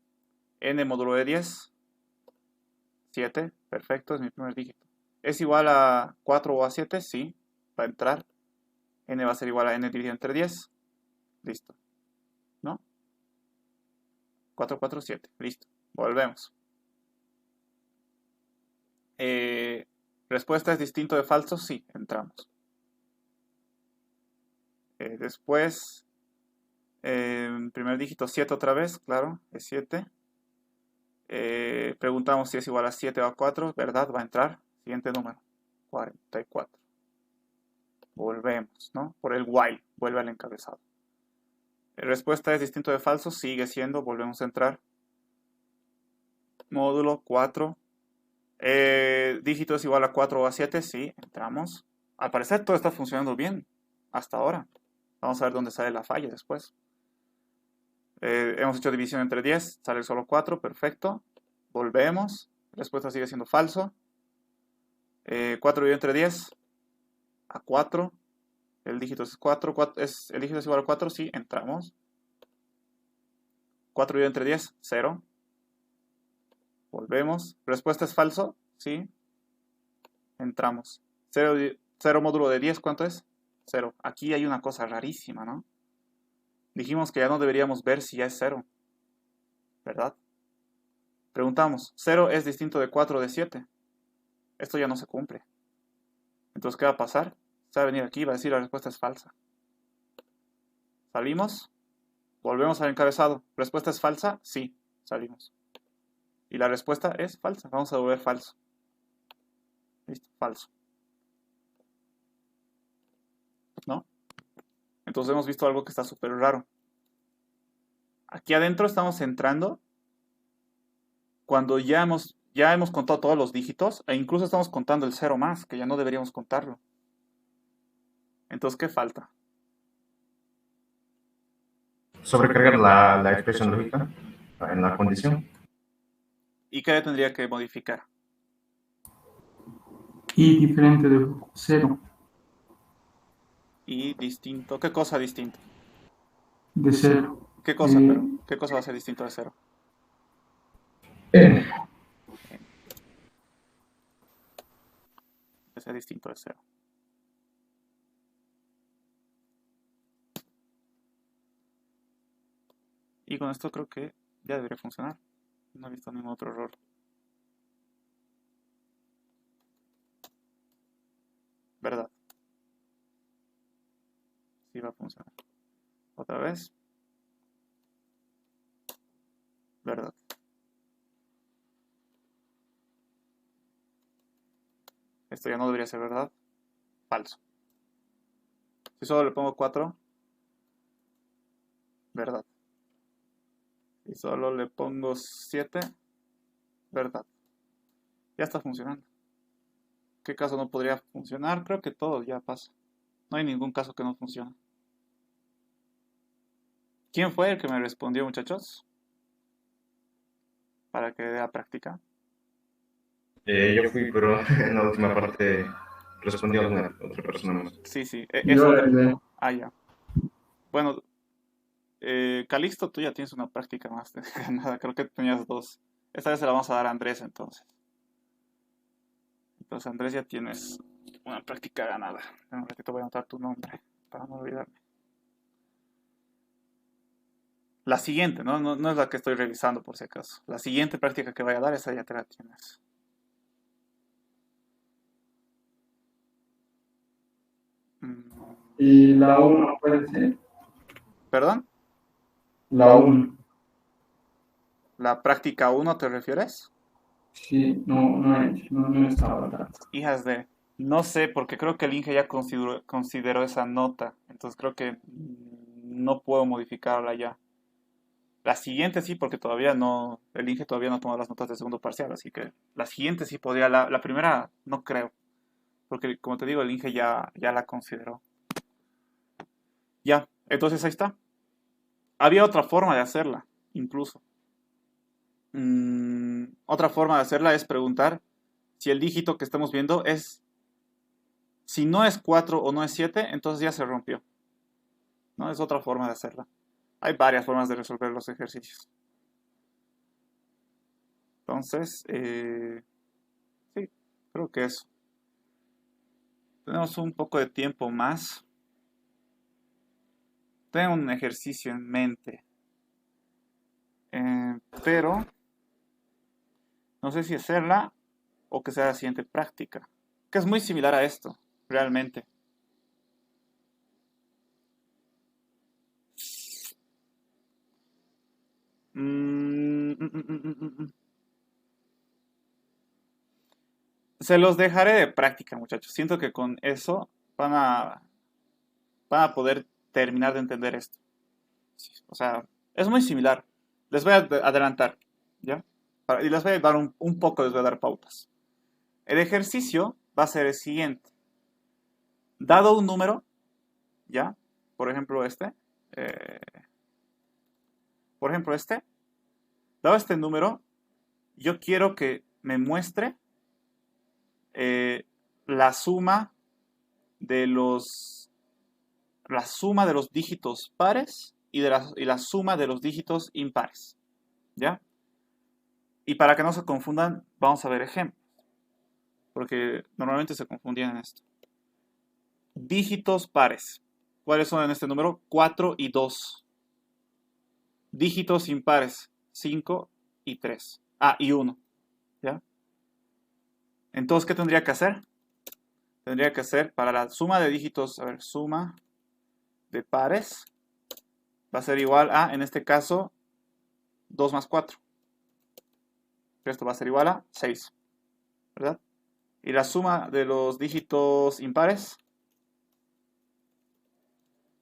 n módulo de 10. 7. Perfecto, es mi primer dígito. ¿Es igual a 4 o a 7? Sí. Va a entrar. N va a ser igual a n dividido entre 10. Listo. ¿No? 4, 4, 7. Listo. Volvemos. ¿Respuesta es distinto de falso? Sí. Entramos. Después, primer dígito 7 otra vez. Claro, es 7. Preguntamos si es igual a 7 o a 4. ¿Verdad? Va a entrar. Siguiente número. 44. Volvemos, ¿no? Por el while. Vuelve al encabezado. Respuesta es distinto de falso. Sigue siendo. Volvemos a entrar. Módulo 4. Dígito es igual a 4 o a 7. Sí, entramos. Al parecer todo está funcionando bien. Hasta ahora. Vamos a ver dónde sale la falla después. Hemos hecho división entre 10. Sale solo 4. Perfecto. Volvemos. Respuesta sigue siendo falso. 4 dividido entre 10. A 4. El dígito es 4. El dígito es igual a 4. Sí, entramos. 4 dividido entre 10. 0. Volvemos. ¿Respuesta es falso? Sí. Entramos. 0 módulo de 10, ¿cuánto es? 0. Aquí hay una cosa rarísima, ¿no? Dijimos que ya no deberíamos ver si ya es 0. ¿Verdad? Preguntamos, ¿0 es distinto de 4 o de 7? Esto ya no se cumple. Entonces, ¿qué va a pasar? Se va a venir aquí y va a decir la respuesta es falsa. Salimos. Volvemos al encabezado. ¿Respuesta es falsa? Sí. Salimos. Y la respuesta es falsa. Vamos a devolver falso. Listo, falso. ¿No? Entonces hemos visto algo que está súper raro. Aquí adentro estamos entrando cuando ya hemos contado todos los dígitos e incluso estamos contando el 0 más, que ya no deberíamos contarlo. Entonces, ¿qué falta? Sobrecargar la expresión lógica en la condición. ¿Y qué tendría que modificar? Y diferente de 0. Y distinto. ¿Qué cosa distinto? De 0. ¿Qué cosa, pero? ¿Qué cosa va a ser distinto de 0? N. Que sea distinto de 0. Y con esto creo que ya debería funcionar. No he visto ningún otro error. ¿Verdad? Sí va a funcionar. Otra vez. ¿Verdad? Esto ya no debería ser verdad. Falso. Si solo le pongo 4. Verdad. Si solo le pongo 7. Verdad. Ya está funcionando. ¿Qué caso no podría funcionar? Creo que todo ya pasa. No hay ningún caso que no funcione. ¿Quién fue el que me respondió, muchachos? Para que dé a práctica. Yo fui, pero en la última parte respondió alguna otra persona más. Sí, sí. Yo le Ah, ya. Bueno, Calixto, tú ya tienes una práctica más de ganada. Creo que tenías 2. Esta vez se la vamos a dar a Andrés, entonces. Entonces, Andrés, ya tienes una práctica ganada. En un ratito voy a anotar tu nombre para no olvidarme. La siguiente, ¿no? No es la que estoy revisando por si acaso. La siguiente práctica que vaya a dar, esa ya te la tienes. Y la 1 puede ser. ¿Perdón? La 1. ¿La práctica 1 te refieres? Sí, no estaba tanto. Hijas de... No sé, porque creo que el Inge ya consideró esa nota. Entonces creo que no puedo modificarla ya. La siguiente sí, porque todavía no, el Inge todavía no toma las notas de segundo parcial, así que la siguiente sí podría, la primera no creo, porque como te digo, el Inge ya la consideró. Ya, entonces ahí está. Había otra forma de hacerla, incluso. Otra forma de hacerla es preguntar si el dígito que estamos viendo si no es 4 o no es 7, entonces ya se rompió. ¿No? Es otra forma de hacerla. Hay varias formas de resolver los ejercicios. Entonces, sí, creo que eso. Tenemos un poco de tiempo más. Tengo un ejercicio en mente. Pero no sé si hacerla o que sea la siguiente práctica. Que es muy similar a esto, realmente. Se los dejaré de práctica, muchachos. Siento que con eso van a poder terminar de entender esto. O sea, es muy similar. Les voy a adelantar, ¿ya? Y les voy a dar un poco, les voy a dar pautas. El ejercicio va a ser el siguiente. Dado un número, ¿ya? Por ejemplo, este. Dado este número, yo quiero que me muestre la suma de los dígitos pares y la suma de los dígitos impares, ¿ya? Y para que no se confundan, vamos a ver ejemplos, porque normalmente se confundían en esto. Dígitos pares. ¿Cuáles son en este número? 4 y 2. Dígitos impares. 5 y 3. Ah, y 1. ¿Ya? Entonces, ¿qué tendría que hacer? Tendría que hacer para la suma de dígitos, a ver, suma de pares va a ser igual a, en este caso, 2 más 4. Esto va a ser igual a 6, ¿verdad? Y la suma de los dígitos impares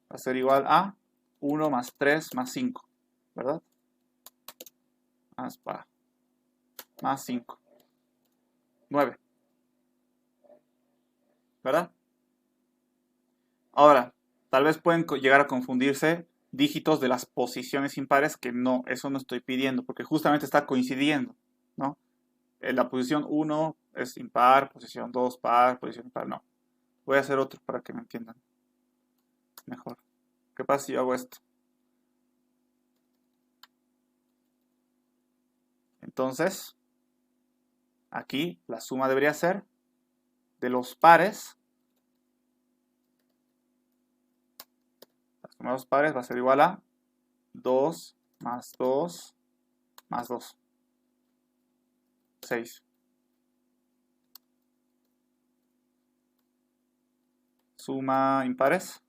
va a ser igual a 1 más 3 más 5, ¿verdad? Más 5. 9. ¿Verdad? Ahora, tal vez pueden llegar a confundirse dígitos de las posiciones impares, que no, eso no estoy pidiendo, porque justamente está coincidiendo, ¿no? La posición 1 es impar, posición 2 par, posición impar, no. Voy a hacer otro para que me entiendan mejor. ¿Qué pasa si yo hago esto? Entonces, aquí la suma debería ser de los pares. La suma de los pares va a ser igual a 2 más 2 más 2. 6. Suma impares.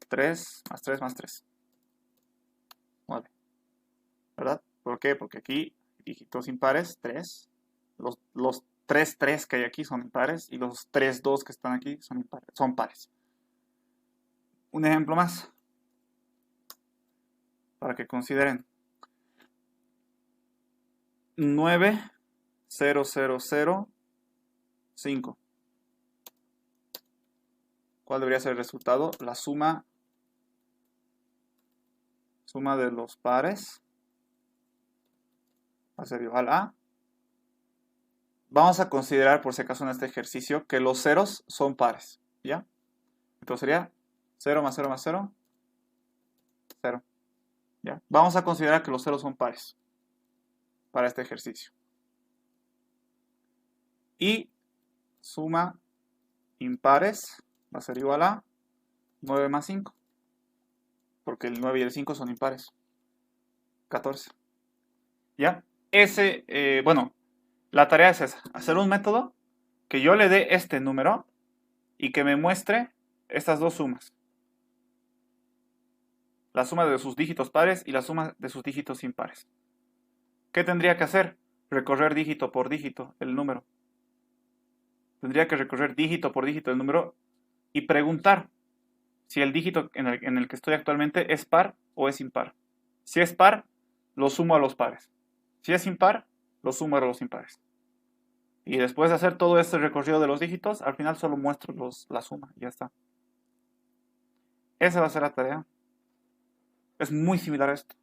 3 más 3 más 3. 9. ¿Verdad? ¿Por qué? Porque aquí dígitos impares, 3. Los 3 3 que hay aquí son impares y los 3 2 que están aquí son pares. Un ejemplo más para que consideren. 9 0 0 0 5. ¿Cuál debería ser el resultado? La suma de los pares va a ser igual a. Vamos a considerar, por si acaso, en este ejercicio, que los ceros son pares, ¿ya? Entonces sería 0 más 0 más 0, 0. ¿Ya? Vamos a considerar que los ceros son pares para este ejercicio. Y suma impares va a ser igual a 9 más 5. Porque el 9 y el 5 son impares. 14. ¿Ya? Bueno, la tarea es esa. Hacer un método que yo le dé este número y que me muestre estas dos sumas. La suma de sus dígitos pares y la suma de sus dígitos impares. ¿Qué tendría que hacer? Recorrer dígito por dígito el número. Tendría que recorrer dígito por dígito el número y preguntar si el dígito en el que estoy actualmente es par o es impar. Si es par, lo sumo a los pares. Si es impar, lo sumo a los impares. Y después de hacer todo este recorrido de los dígitos, al final solo muestro la suma y ya está. Esa va a ser la tarea. Es muy similar a esto,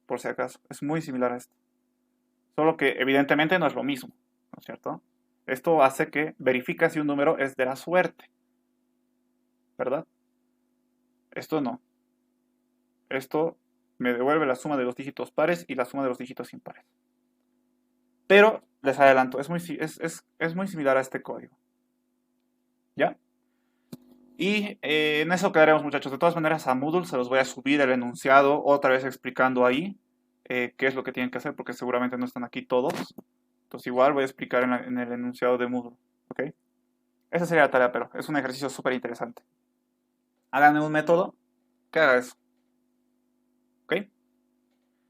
por si acaso. Es muy similar a esto. Solo que evidentemente no es lo mismo, ¿no es cierto? Esto hace que verifica si un número es de la suerte, ¿verdad? Esto no. Esto me devuelve la suma de los dígitos pares y la suma de los dígitos impares. Pero, les adelanto, es muy similar a este código. ¿Ya? Y en eso quedaremos, muchachos. De todas maneras, a Moodle se los voy a subir el enunciado, otra vez explicando ahí qué es lo que tienen que hacer, porque seguramente no están aquí todos. Entonces igual voy a explicar en el enunciado de Moodle. ¿Ok? Esa sería la tarea, pero es un ejercicio súper interesante. Hagan un método que haga eso. ¿Ok?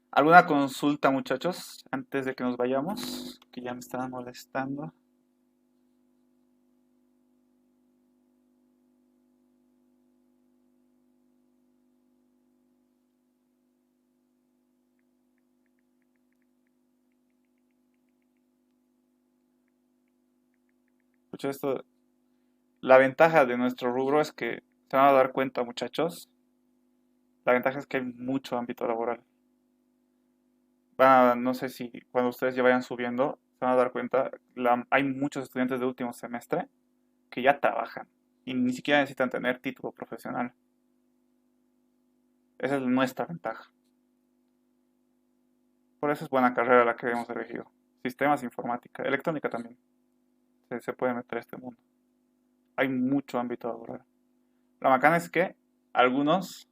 ¿Alguna consulta, muchachos, antes de que nos vayamos? Que ya me están molestando. Escucha esto. La ventaja de nuestro rubro es que se van a dar cuenta, muchachos. La ventaja es que hay mucho ámbito laboral. No sé si cuando ustedes ya vayan subiendo, se van a dar cuenta, hay muchos estudiantes de último semestre que ya trabajan y ni siquiera necesitan tener título profesional. Esa es nuestra ventaja. Por eso es buena carrera la que hemos elegido. Sistemas, informática, electrónica también. Se puede meter a este mundo. Hay mucho ámbito laboral. La macana es que algunos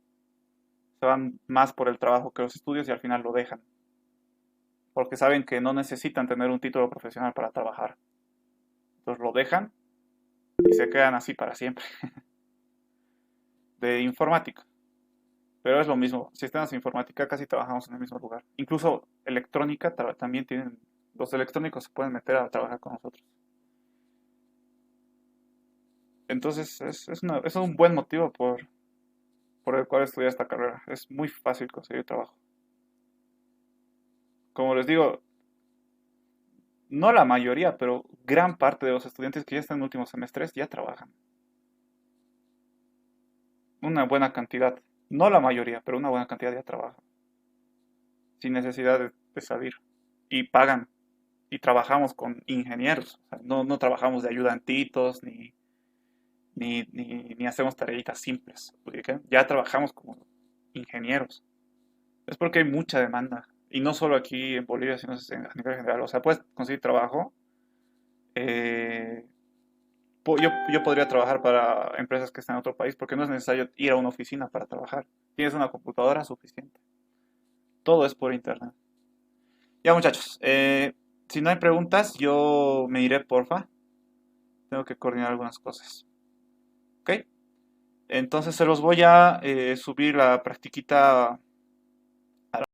se van más por el trabajo que los estudios y al final lo dejan. Porque saben que no necesitan tener un título profesional para trabajar. Entonces lo dejan y se quedan así para siempre. De informática. Pero es lo mismo. Sistemas de informática casi trabajamos en el mismo lugar. Incluso electrónica también tienen. Los electrónicos se pueden meter a trabajar con nosotros. Entonces es un buen motivo por el cual estudiar esta carrera. Es muy fácil conseguir trabajo. Como les digo, no la mayoría, pero gran parte de los estudiantes que ya están en últimos semestres ya trabajan. Una buena cantidad. No la mayoría, pero una buena cantidad ya trabaja. Sin necesidad de salir. Y pagan. Y trabajamos con ingenieros. O sea, no trabajamos de ayudantitos ni hacemos tareitas simples. ¿Okay? Ya trabajamos como ingenieros. Es porque hay mucha demanda. Y no solo aquí en Bolivia, sino a nivel general. O sea, puedes conseguir trabajo. Yo podría trabajar para empresas que están en otro país porque no es necesario ir a una oficina para trabajar. Tienes una computadora suficiente. Todo es por internet. Ya, muchachos. Si no hay preguntas, yo me iré, porfa. Tengo que coordinar algunas cosas. ¿Ok? Entonces se los voy a subir la practiquita